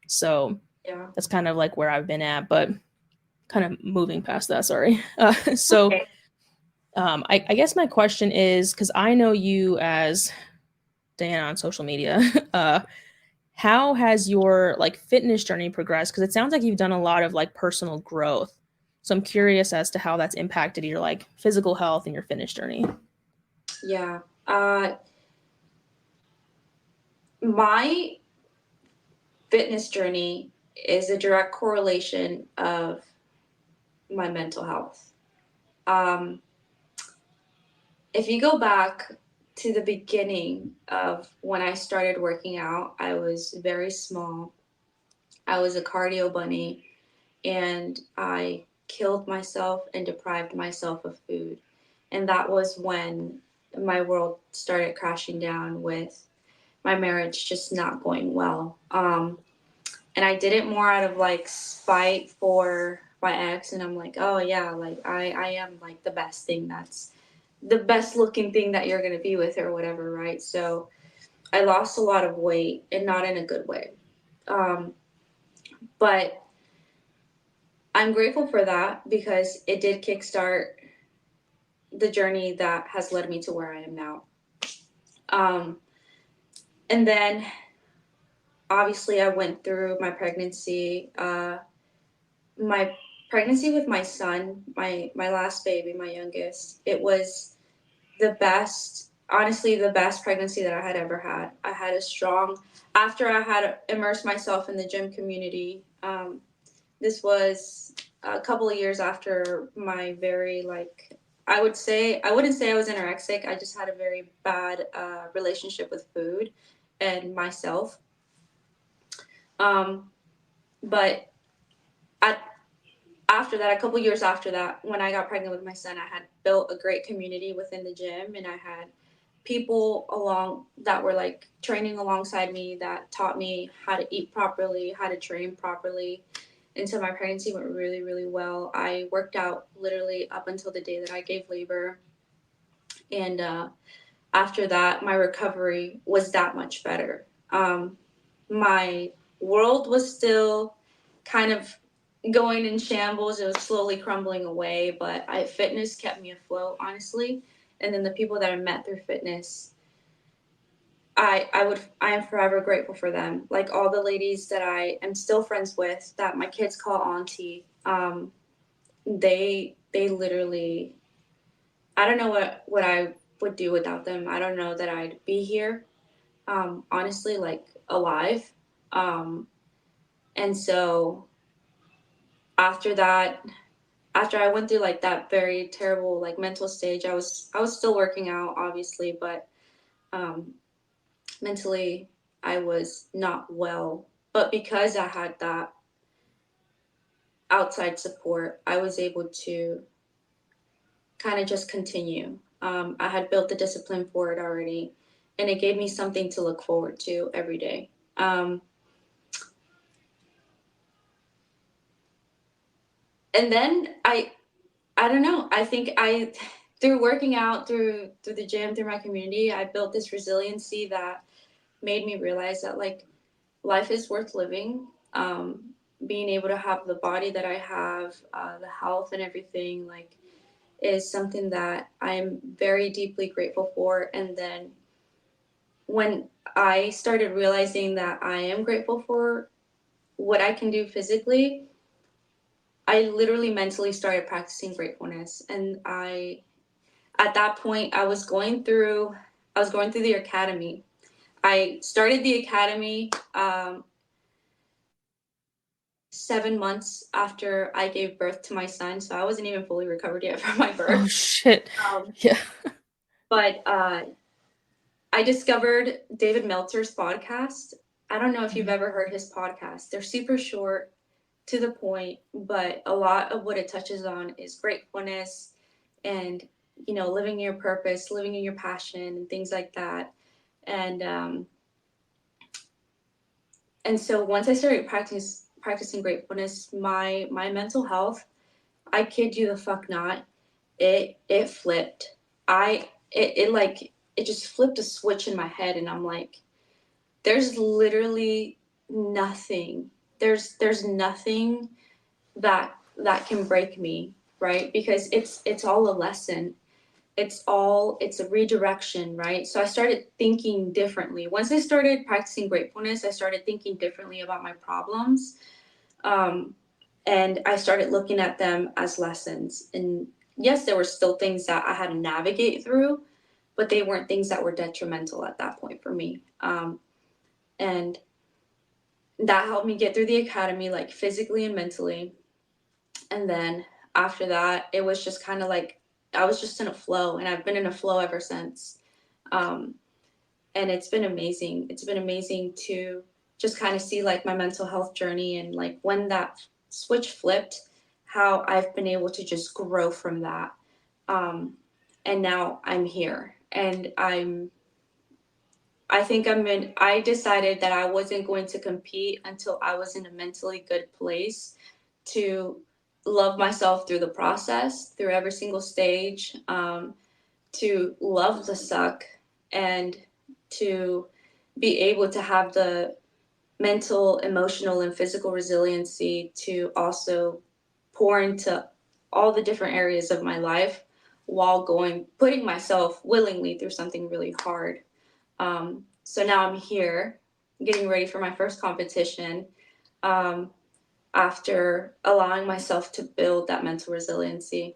So Yeah. that's kind of like where I've been at, but kind of moving past that, sorry. So Okay. I guess my question is, because I know you as Diana on social media, how has your like fitness journey progressed? Because it sounds like you've done a lot of like personal growth. So I'm curious as to how that's impacted your like physical health and your fitness journey. Yeah. My fitness journey is a direct correlation of my mental health. Um, if you go back to the beginning of when I started working out, I was very small. I was a cardio bunny, and I killed myself and deprived myself of food. And that was when my world started crashing down with my marriage just not going well. And I did it more out of like spite for my ex. And I'm like, oh yeah, like I am like the best thing, that's the best looking thing that you're going to be with or whatever. Right. So I lost a lot of weight, and not in a good way. Um, but I'm grateful for that because it did kickstart the journey that has led me to where I am now. Um, and then obviously I went through my pregnancy. My pregnancy with my son, my last baby, my youngest, it was the best, honestly, the best pregnancy that I had ever had. I had a strong, after I had immersed myself in the gym community, this was a couple of years after my very, like, I wouldn't say I was anorexic. I just had a very bad relationship with food and myself. Um, but at after that, a couple years after that, when I got pregnant with my son, I had built a great community within the gym, and I had people along that were like training alongside me that taught me how to eat properly, how to train properly. And so my pregnancy went really, really well. I worked out literally up until the day that I gave labor. And after that, my recovery was that much better. My world was still kind of going in shambles. It was slowly crumbling away, but fitness kept me afloat, honestly. And then the people that I met through fitness I am forever grateful for them. Like all the ladies that I am still friends with that my kids call auntie. They literally, I don't know what I would do without them. I don't know that I'd be here. Honestly, like alive. Um, and so after that, after I went through like that very terrible like mental stage, I was still working out obviously, but um, mentally I was not well. But because I had that outside support, I was able to kind of just continue. I had built the discipline for it already, and it gave me something to look forward to every day. And then I don't know. I think I through working out through the gym through my community, I built this resiliency that made me realize that like life is worth living. Being able to have the body that I have, the health and everything, like is something that I'm very deeply grateful for. And then when I started realizing that I am grateful for what I can do physically, I literally mentally started practicing gratefulness. And at that point, I was going through the academy. I started the academy 7 months after I gave birth to my son, so I wasn't even fully recovered yet from my Oh birth. shit. Um, Yeah. but I discovered David Meltzer's podcast. I don't know if you've Mhm. ever heard his podcast. They're super short, to the point, but a lot of what it touches on is gratefulness and living your purpose, living in your passion, and things like that. And and so once I started practicing gratefulness, my mental health, I kid you the fuck not, it flipped. It just flipped a switch in my head, and I'm like, there's literally nothing. There's nothing that can break me, right? Because it's all a lesson. It's a redirection, right? So I started thinking differently. Once I started practicing gratefulness, I started thinking differently about my problems. Um, and I started looking at them as lessons. And yes, there were still things that I had to navigate through, but they weren't things that were detrimental at that point for me. And that helped me get through the academy, like physically and mentally. And then after that, it was just kind of like I was just in a flow, and I've been in a flow ever since. Um, and it's been amazing. It's been amazing to just kind of see like my mental health journey, and like when that switch flipped, how I've been able to just grow from that. Um, and now I'm here, and I think I decided that I wasn't going to compete until I was in a mentally good place to love myself through the process, through every single stage, to love the suck, and to be able to have the mental, emotional, and physical resiliency to also pour into all the different areas of my life while putting myself willingly through something really hard. So now I'm here getting ready for my first competition, um, after allowing myself to build that mental resiliency.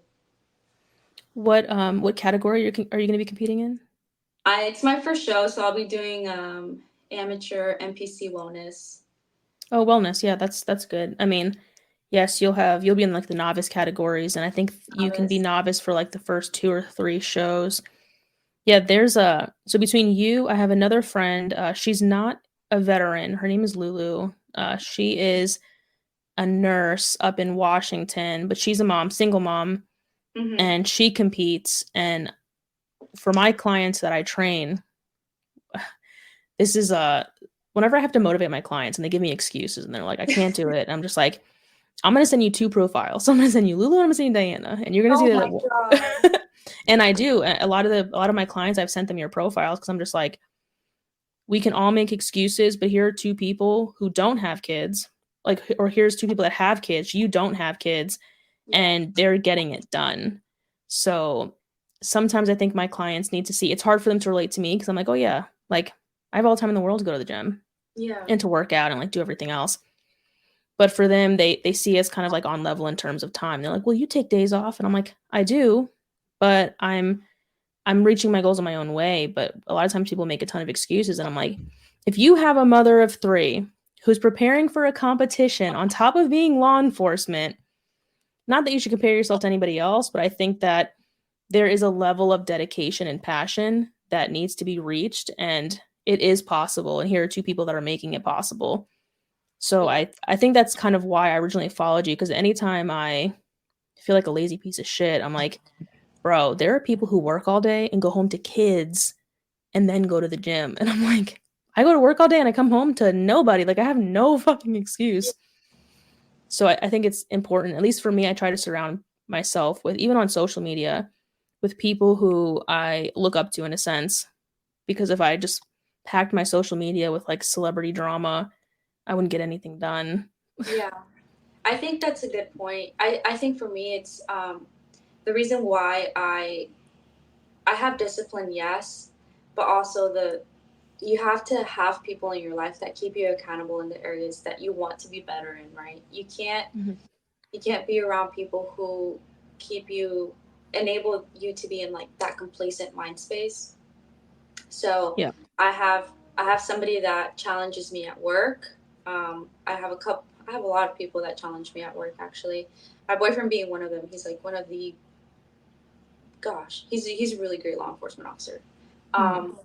What category are you going to be competing in? It's my first show, so I'll be doing amateur NPC wellness. Oh, wellness. Yeah, that's good. I mean, yes, you'll be in like the novice categories, and I think you can be Novice. novice for like the first two or three shows. Yeah, there's a so between you, I have another friend. She's not a veteran. Her name is Lulu. She is a nurse up in Washington, but she's a mom, single mom, Mm-hmm. and she competes. And for my clients that I train, this is whenever I have to motivate my clients and they give me excuses and they're like, I can't do it. I'm just like, I'm gonna send you two profiles. So I'm gonna send you Lulu and I'm gonna send you Diana, and you're gonna see Oh my god. that. And I do. A lot of my clients, I've sent them your profiles because I'm just like, we can all make excuses, but here are two people who don't have kids, like, or here's two people that have kids. You don't have kids, Yeah. and they're getting it done. So sometimes I think my clients need to see. It's hard for them to relate to me because I'm like, oh yeah, like I have all the time in the world to go to the gym Yeah. and to work out and like do everything else. But for them, they see us kind of like on level in terms of time. They're like, "Well, you take days off." And I'm like, "I do, but I'm reaching my goals in my own way." But a lot of times people make a ton of excuses and I'm like, "If you have a mother of 3 who's preparing for a competition on top of being law enforcement, not that you should compare yourself to anybody else, but I think that there is a level of dedication and passion that needs to be reached and it is possible and here are 2 people that are making it possible." So Yeah. I think that's kind of why I originally followed you because anytime I feel like a lazy piece of shit, I'm like, "Bro, there are people who work all day and go home to kids and then go to the gym." And I'm like, "I go to work all day and I come home to nobody. Like I have no fucking excuse." So I think it's important, at least for me, I try to surround myself with, even on social media, with people who I look up to in a sense. Because if I just packed my social media with like celebrity drama, I wouldn't get anything done. Yeah. I think that's a good point. I think for me, it's the reason why I have discipline, yes, but also you have to have people in your life that keep you accountable in the areas that you want to be better in, right? Mhm. You can't be around people who keep you enable you to be in like that complacent mind space. So Yeah. I have somebody that challenges me at work. I have a lot of people that challenge me at work actually. My boyfriend being one of them. He's like one of the gosh, he's a really great law enforcement officer. Mhm. Um,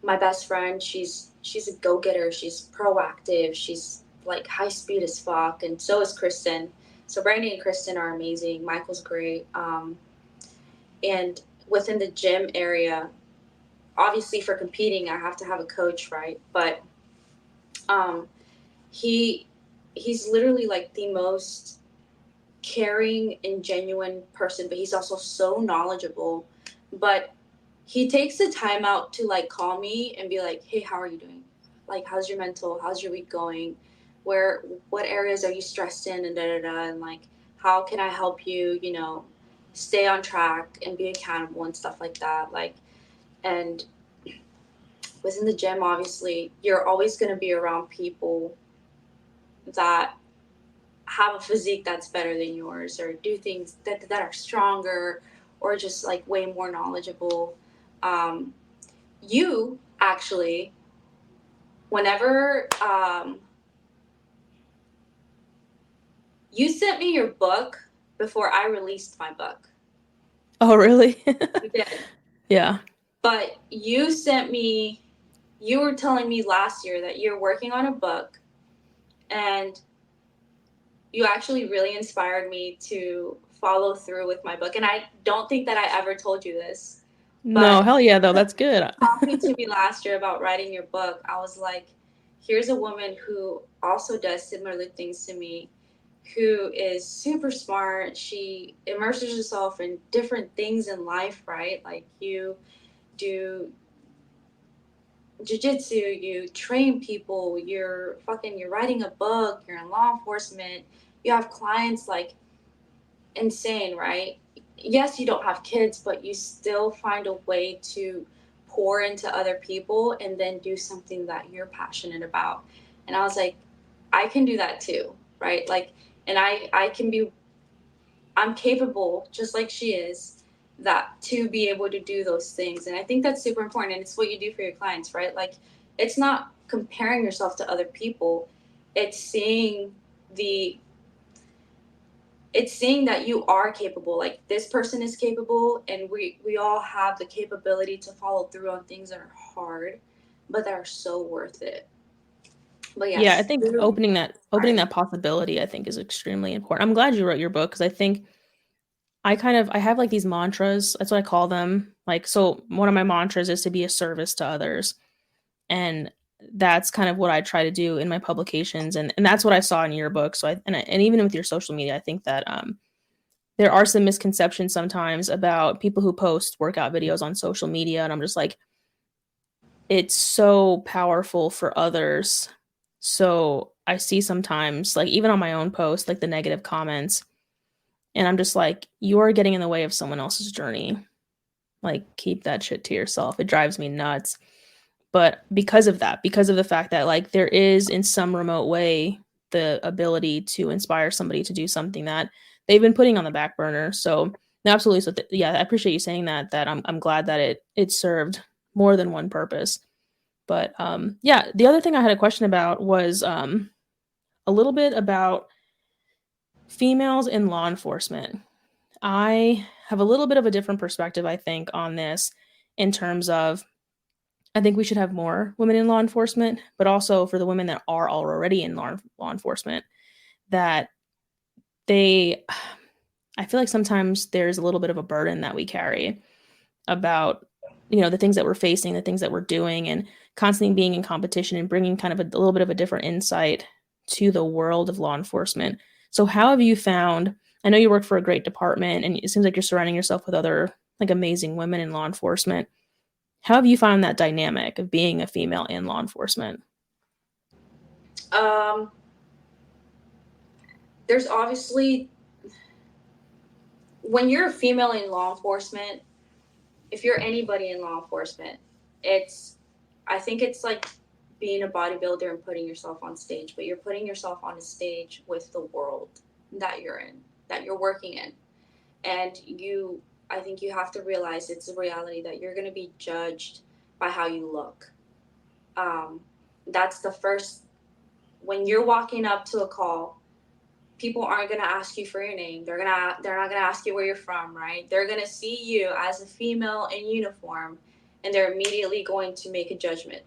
my best friend, she's a go getter. She's proactive. She's like high speed as fuck, and so is Kristen. So Brandy and Kristen are amazing. Michael's great. And within the gym area, obviously for competing, I have to have a coach, right? But um, he he's literally like the most caring and genuine person, but he's also so knowledgeable. But he takes the time out to like call me and be like, "Hey, how are you doing? Like, how's your mental? How's your week going? What areas are you stressed in? And da da da. And like, how can I help you? You know, stay on track and be accountable and stuff like that. Like, and within the gym, obviously, you're always going to be around people that have a physique that's better than yours or do things that are stronger or just like way more knowledgeable. Um, you actually, whenever you sent me your book before I released my book, Oh, really? you did, Yeah. but you sent me, you were telling me last year that you're working on a book and you actually really inspired me to follow through with my book. And I don't think that I ever told you this, No, but hell yeah, though. That's good. talking to me last year about writing your book, I was like, here's a woman who also does similar things to me, who is super smart. She immerses herself in different things in life, right? Like you do jujitsu, you train people, you're writing a book, you're in law enforcement, you have clients like insane, right? Yes, you don't have kids, but you still find a way to pour into other people and then do something that you're passionate about. And I was like, I can do that too, right? Like, and I can be, I'm capable, just like she is, that to be able to do those things. And I think that's super important. And it's what you do for your clients, right? Like, it's not comparing yourself to other people, it's seeing the it's seeing that you are capable, like this person is capable and we all have the capability to follow through on things that are hard but that are so worth it. But Yeah, I yes, think through opening art. that possibility I think is extremely important. I'm glad you wrote your book because I think I have like these mantras. That's what I call them. Like so one of my mantras is to be a service to others. And that's kind of what I try to do in my publications and that's what I saw in your book. So and even with your social media, I think that there are some misconceptions sometimes about people who post workout videos on social media and I'm just like it's so powerful for others. So I see sometimes like even on my own post like the negative comments and I'm just like you are getting in the way of someone else's journey. Like keep that shit to yourself. It drives me nuts. But because of that, because of the fact that like there is in some remote way the ability to inspire somebody to do something that they've been putting on the back burner. So no, absolutely. So yeah, I appreciate you saying that. That I'm glad that it served more than one purpose. But yeah, the other thing I had a question about was a little bit about females in law enforcement. I have a little bit of a different perspective, I think, on this in terms of I think we should have more women in law enforcement, but also for the women that are already in law enforcement, that they, I feel like sometimes there's a little bit of a burden that we carry about, the things that we're facing, the things that we're doing, and constantly being in competition and bringing kind of a little bit of a different insight to the world of law enforcement. So, how have you found? I know you work for a great department, and it seems like you're surrounding yourself with other like amazing women in law enforcement. How have you found that dynamic of being a female in law enforcement? Um, there's obviously, when you're a female in law enforcement, if you're anybody in law enforcement, it's, I think it's like being a bodybuilder and putting yourself on stage, but you're putting yourself on a stage with the world that you're in, that you're working in. And I think you have to realize it's a reality that you're going to be judged by how you look. Um, that's the first, when you're walking up to a call, people aren't going to ask you for your name. They're not going to ask you where you're from, right? They're going to see you as a female in uniform, and they're immediately going to make a judgment,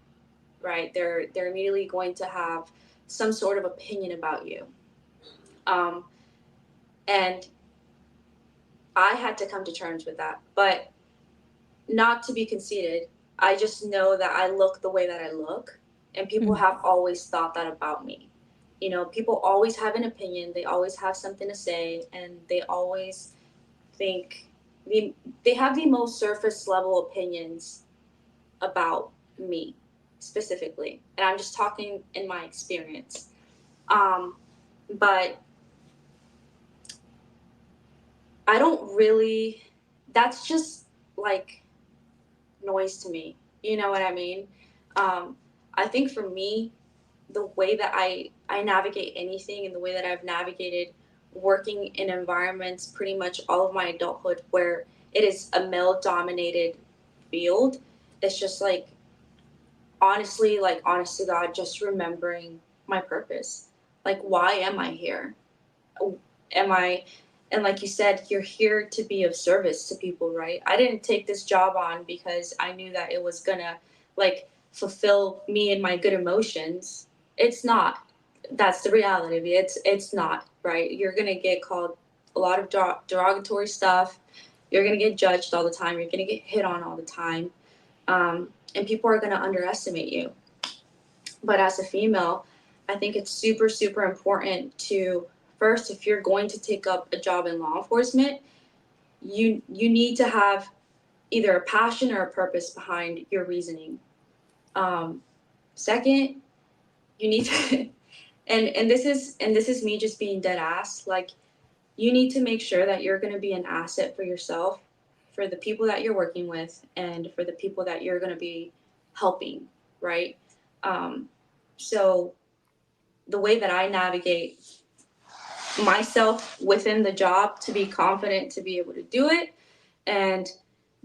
right? They're immediately going to have some sort of opinion about you. Um, and I had to come to terms with that, but not to be conceited. I just know that I look the way that I look, and people Mm. have always thought that about me. People always have an opinion, they always have something to say, and they always think they have the most surface level opinions about me specifically. And I'm just talking in my experience. But I don't really, that's just like noise to me. You know what I mean? Um, I think for me, the way that I navigate anything and the way that I've navigated working in environments pretty much all of my adulthood where it is a male dominated field, it's just like honest to God, just remembering my purpose. Like, why am I here? Am I, and like you said, you're here to be of service to people, right? I didn't take this job on because I knew that it was gonna like fulfill me and my good emotions. It's not. That's the reality of it. It's not, right? You're gonna get called a lot of derogatory stuff. You're gonna get judged all the time. You're gonna get hit on all the time, and people are gonna underestimate you. But as a female, I think it's super, super important to first, if you're going to take up a job in law enforcement, you need to have either a passion or a purpose behind your reasoning. Um, Second, you need to, and this is me just being dead ass. Like, you need to make sure that you're going to be an asset for yourself, for the people that you're working with, and for the people that you're going to be helping, right? Um, so the way that I navigate myself within the job to be confident to be able to do it and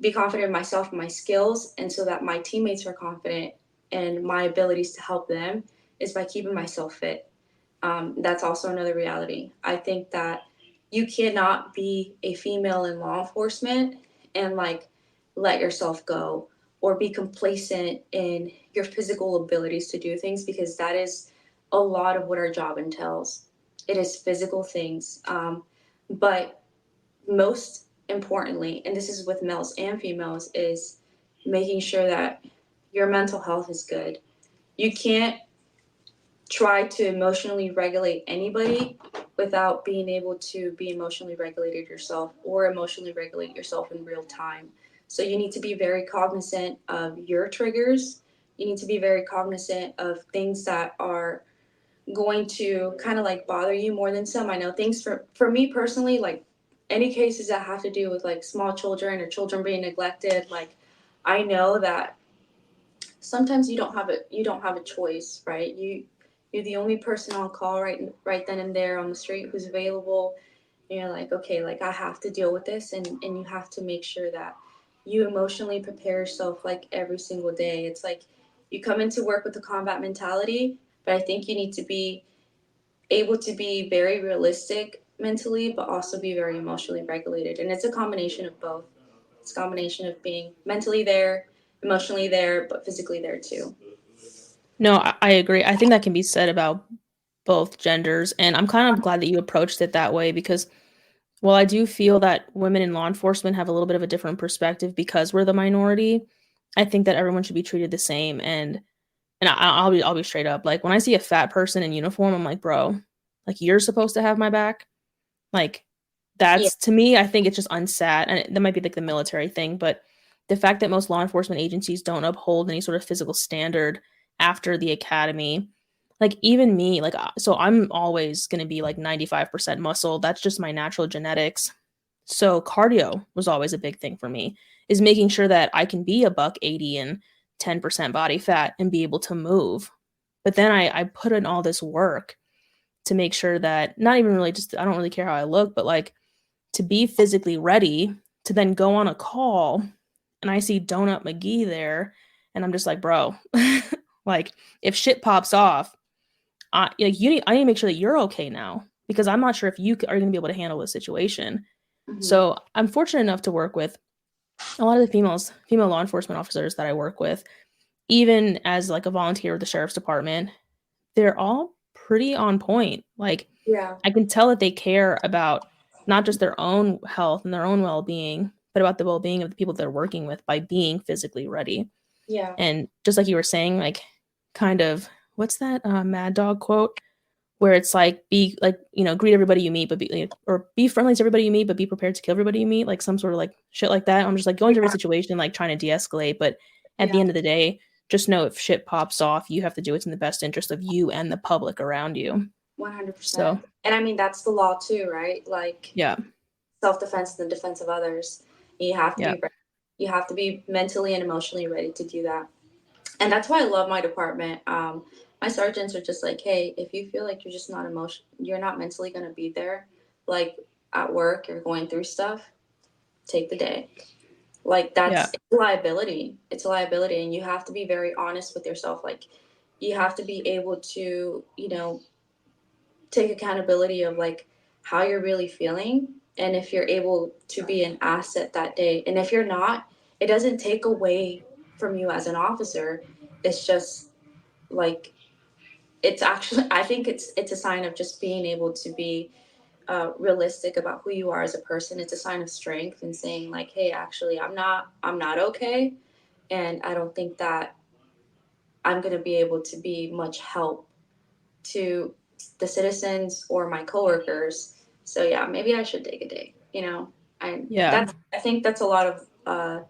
be confident in myself and my skills, and so that my teammates are confident in my abilities to help them, is by keeping myself fit. That's also another reality. I think that you cannot be a female in law enforcement and like let yourself go or be complacent in your physical abilities to do things, because that is a lot of what our job entails. It is physical things. But most importantly, and this is with males and females, is making sure that your mental health is good. You can't try to emotionally regulate anybody without being able to be emotionally regulated yourself or emotionally regulate yourself in real time. So you need to be very cognizant of your triggers. You need to be very cognizant of things that are going to kind of like bother you more than some. I know things for me personally, like any cases that have to do with like small children or children being neglected, like I know that sometimes you don't have a choice, right? You're the only person on call right then and there on the street who's available. And you're like, okay, like I have to deal with this, and you have to make sure that you emotionally prepare yourself like every single day. It's like you come into work with a combat mentality, but I think you need to be able to be very realistic mentally, but also be very emotionally regulated. And it's a combination of both. It's a combination of being mentally there, emotionally there, but physically there too. No, I agree. I think that can be said about both genders, and I'm kind of glad that you approached it that way because while I do feel that women in law enforcement have a little bit of a different perspective because we're the minority, I think that everyone should be treated the same. And I'll be straight up. Like when I see a fat person in uniform, I'm like, bro, like you're supposed to have my back. Like Yeah. that's to me, I think it's just unsat, and that might be like the military thing, but the fact that most law enforcement agencies don't uphold any sort of physical standard after the academy, like even me, like so I'm always going to be like 95% muscle. That's just my natural genetics. So cardio was always a big thing for me, is making sure that I can be a buck 80 and 10% body fat and be able to move. But then I put in all this work to make sure that not even really just, I don't really care how I look, but like to be physically ready to then go on a call and I see Donut McGee there and I'm just like, bro, like if shit pops off, I need to make sure that you're okay now because I'm not sure if you are going to be able to handle the situation. Hmm. So I'm fortunate enough to work with a lot of the female law enforcement officers that I work with, even as like a volunteer with the sheriff's department, they're all pretty on point. Like Yeah. I can tell that they care about not just their own health and their own well-being, but about the well-being of the people they're working with by being physically ready. Yeah. And just like you were saying, like kind of what's that Mad Dog quote where it's like be like greet everybody you meet, but or be friendly to everybody you meet, but be prepared to kill everybody you meet, like some sort of like shit like that. I'm just like going through every Yeah. situation, like trying to de-escalate, but at the Yeah. end of the day, just know if shit pops off, you have to do what's in the best interest of you and the public around you. 100%. So And I mean, that's the law too, right? Like yeah, self defense and the defense of others. You have to yeah, be ready. You have to be mentally and emotionally ready to do that. And that's why I love my department. My sergeants are just like, hey, if you feel like you're just not you're not mentally going to be there, like at work, you're going through stuff, take the day. Like yeah, that's it's a liability. It's a liability, and you have to be very honest with yourself. Like you have to be able to, take accountability of like how you're really feeling, and if you're able to be an asset that day. And if you're not, it doesn't take away from you as an officer. It's just like it's actually I think it's a sign of just being able to be realistic about who you are as a person. It's a sign of strength and saying like, hey, actually I'm not okay, and I don't think that I'm going to be able to be much help to the citizens or my coworkers. So yeah, maybe I should take a day. yeah, I think that's a lot of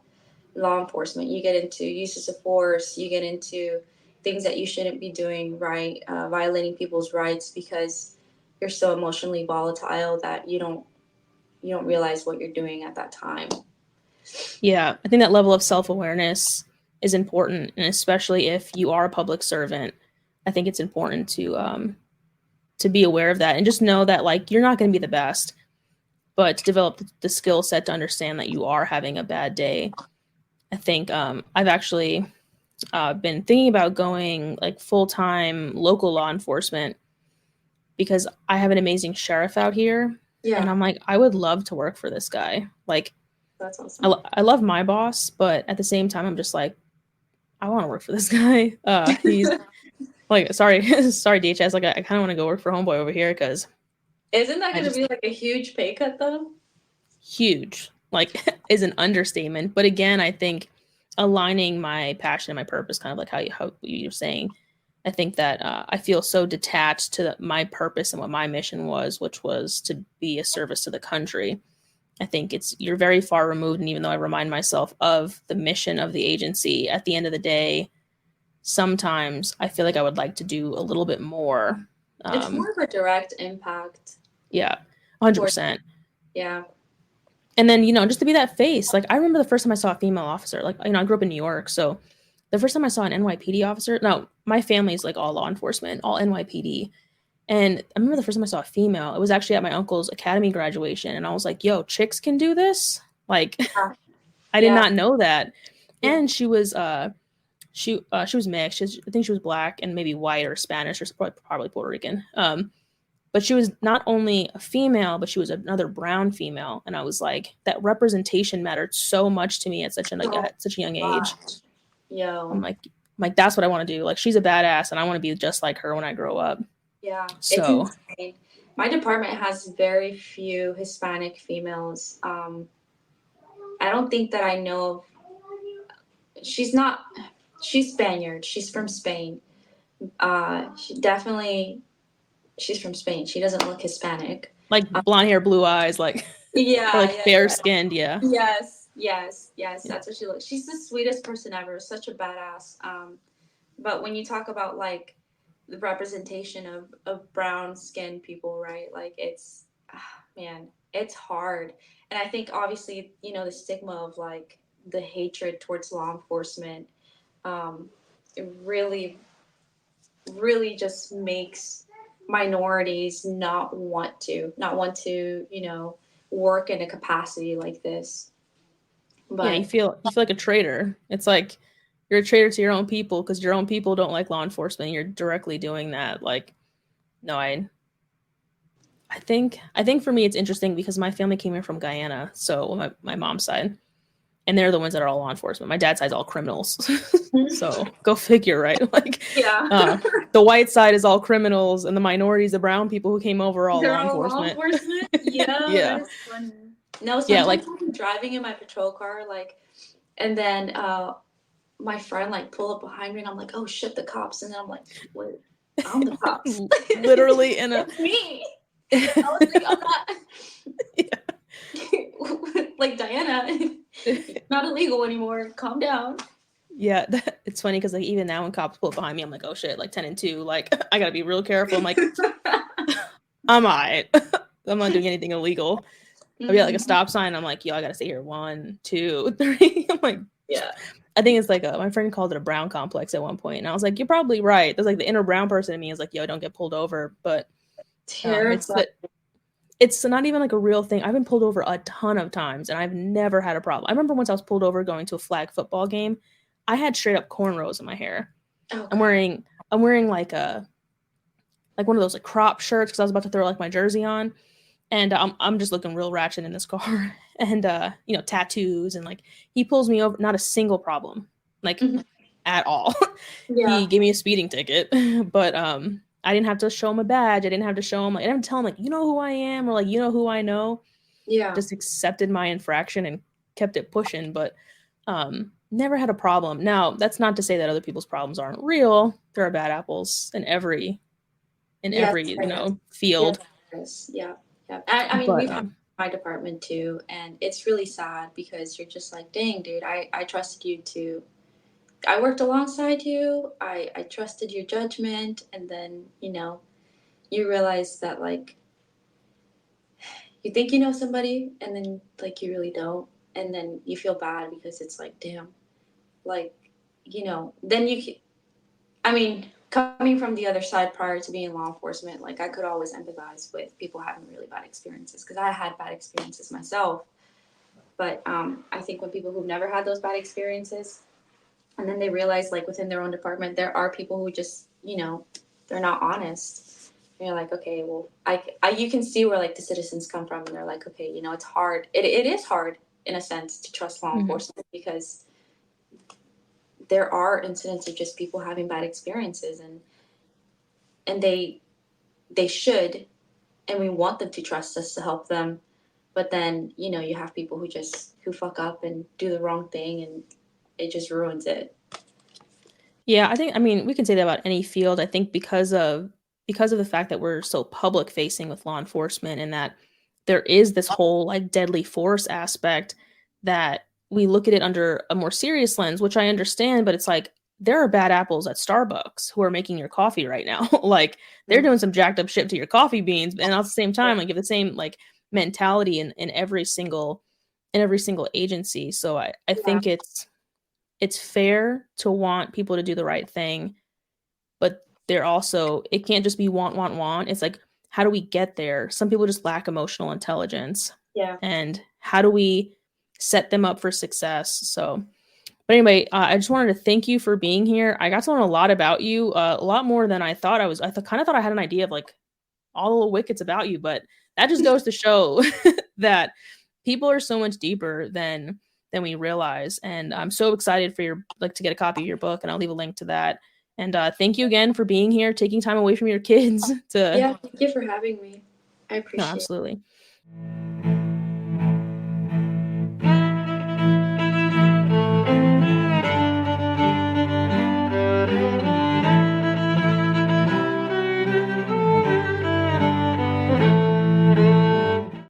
law enforcement. You get into uses of force, you get into things that you shouldn't be doing, right? Violating people's rights because you're so emotionally volatile that you don't realize what you're doing at that time. yeah. I think that level of self-awareness is important, and especially if you are a public servant, I think it's important to be aware of that and just know that like you're not going to be the best, but to develop the skill set to understand that you are having a bad day. I think I've actually been thinking about going like full time local law enforcement because I have an amazing sheriff out here, and Yeah, I'm like, I would love to work for this guy. Like, that's awesome. I love my boss, but at the same time, I'm just like, I want to work for this guy. He's like, sorry, sorry, DHS. Like, I kind of want to go work for Homeboy over here because Isn't that I going to just be like a huge pay cut though? huge like is an understatement. But again, I think aligning my passion and my purpose, kind of like how you're saying, I think that I feel so detached to my purpose and what my mission was, which was to be a service to the country. I think you're very far removed, and even though I remind myself of the mission of the agency, at the end of the day, sometimes I feel like I would like to do a little bit more. It's Um, more of a direct impact. yeah, 100%. Toward, yeah. And then, just to be that face. Like I remember the first time I saw a female officer, like, I grew up in New York, so the first time I saw an NYPD officer, no, my family's like all law enforcement, all NYPD. And I remember the first time I saw a female, it was actually at my uncle's academy graduation. And I was like, yo, chicks can do this? Like, I did Yeah. not know that. Yeah. And she was she was mixed. I think she was black and maybe white or Spanish or probably Puerto Rican. But she was not only a female, but she was another brown female. And I was like, that representation mattered so much to me at such a young age. Yo. I'm like, that's what I want to do. Like, she's a badass, and I want to be just like her when I grow up. Yeah, So it's insane. My department has very few Hispanic females. I don't think that I know of. She's Spaniard. She's from Spain. She's from Spain. She doesn't look Hispanic. like blonde hair, blue eyes, like Yeah, or like yeah, fair yeah. skinned, yeah. Yes. That's what she looks. She's the sweetest person ever. Such a badass. But when you talk about like the representation of brown skinned people, right? Like it's, man, it's hard. And I think obviously, the stigma of like the hatred towards law enforcement, it really, really just makes minorities not want to, work in a capacity like this. But Yeah, you feel like a traitor. It's like you're a traitor to your own people because your own people don't like law enforcement. You're directly doing that. Like, no, I think for me it's interesting because my family came here from Guyana, so my mom's side, and they're the ones that are all law enforcement. My dad's side's all criminals, so go figure, right? Like, yeah. the white side is all criminals, and the minorities, the brown people who came over, are all They're law all law enforcement. enforcement? Yeah, Yeah, that is funny. No, yeah, sometimes like I'm driving in my patrol car, like, and then my friend like pull up behind me, and I'm like, oh shit, the cops, and then I'm like, wait, I'm the cops. literally in a. It's me. I was like, I'm not. Like Diana, it's not illegal anymore. Calm down. Yeah, it's funny because like even now when cops pull up behind me, I'm like, oh shit, like 10 and 2, like I gotta be real careful. I'm like, I'm alright. I'm not doing anything illegal. I'll be at like a stop sign. I'm like, yo, I gotta stay here 1, 2, 3. I'm like, Yeah. I think it's like my friend called it a brown complex at one point, and I was like, you're probably right. There's like the inner brown person in me is like, yo, don't get pulled over. But it's not even like a real thing. I've been pulled over a ton of times, and I've never had a problem. I remember once I was pulled over going to a flag football game. I had straight up cornrows in my hair. Okay. I'm wearing like one of those like crop shirts because I was about to throw like my jersey on, and I'm just looking real ratchet in this car, and tattoos, and like he pulls me over, not a single problem, like at all. Yeah. He gave me a speeding ticket, but I didn't have to show him a badge. I didn't have to show him, like, I didn't tell him like, you know who I am, or like, you know who I know. Yeah. Just accepted my infraction and kept it pushing, but never had a problem. Now, that's not to say that other people's problems aren't real. There are bad apples in every field. Yes, yeah. I mean, But we've had my department too, and it's really sad because you're just like, dang, dude, I trusted you I worked alongside you. I trusted your judgment, and then you realize that like you think you know somebody, and then like you really don't, and then you feel bad because it's like, damn, like then I mean, coming from the other side prior to being law enforcement, like I could always empathize with people having really bad experiences because I had bad experiences myself. But I think when people who've never had those bad experiences, and then they realize like within their own department, there are people who just, they're not honest. And you're like, okay, well, you can see where like the citizens come from, and they're like, okay, it's hard. It is hard in a sense to trust law enforcement because there are incidents of just people having bad experiences, and they should, and we want them to trust us to help them, but then you have people who fuck up and do the wrong thing, and it just ruins it. Yeah, I mean, we can say that about any field. I think because of the fact that we're so public facing with law enforcement, and that there is this whole like deadly force aspect, that we look at it under a more serious lens, which I understand, but it's like there are bad apples at Starbucks who are making your coffee right now. Like they're doing some jacked up shit to your coffee beans, and at the same time, like you have the same like mentality in every single agency. So I think it's it's fair to want people to do the right thing, but they're also, it can't just be want, want, want. It's like, how do we get there? Some people just lack emotional intelligence. Yeah. And how do we set them up for success? So, but anyway, I just wanted to thank you for being here. I got to learn a lot about you, a lot more than I thought I was. Kind of thought I had an idea of like all the little wickets about you, but that just goes to show that people are so much deeper than we realize. And I'm so excited for your to get a copy of your book, and I'll leave a link to that. And thank you again for being here, taking time away from your kids to. Yeah, thank you for having me. I No, appreciate it. absolutely.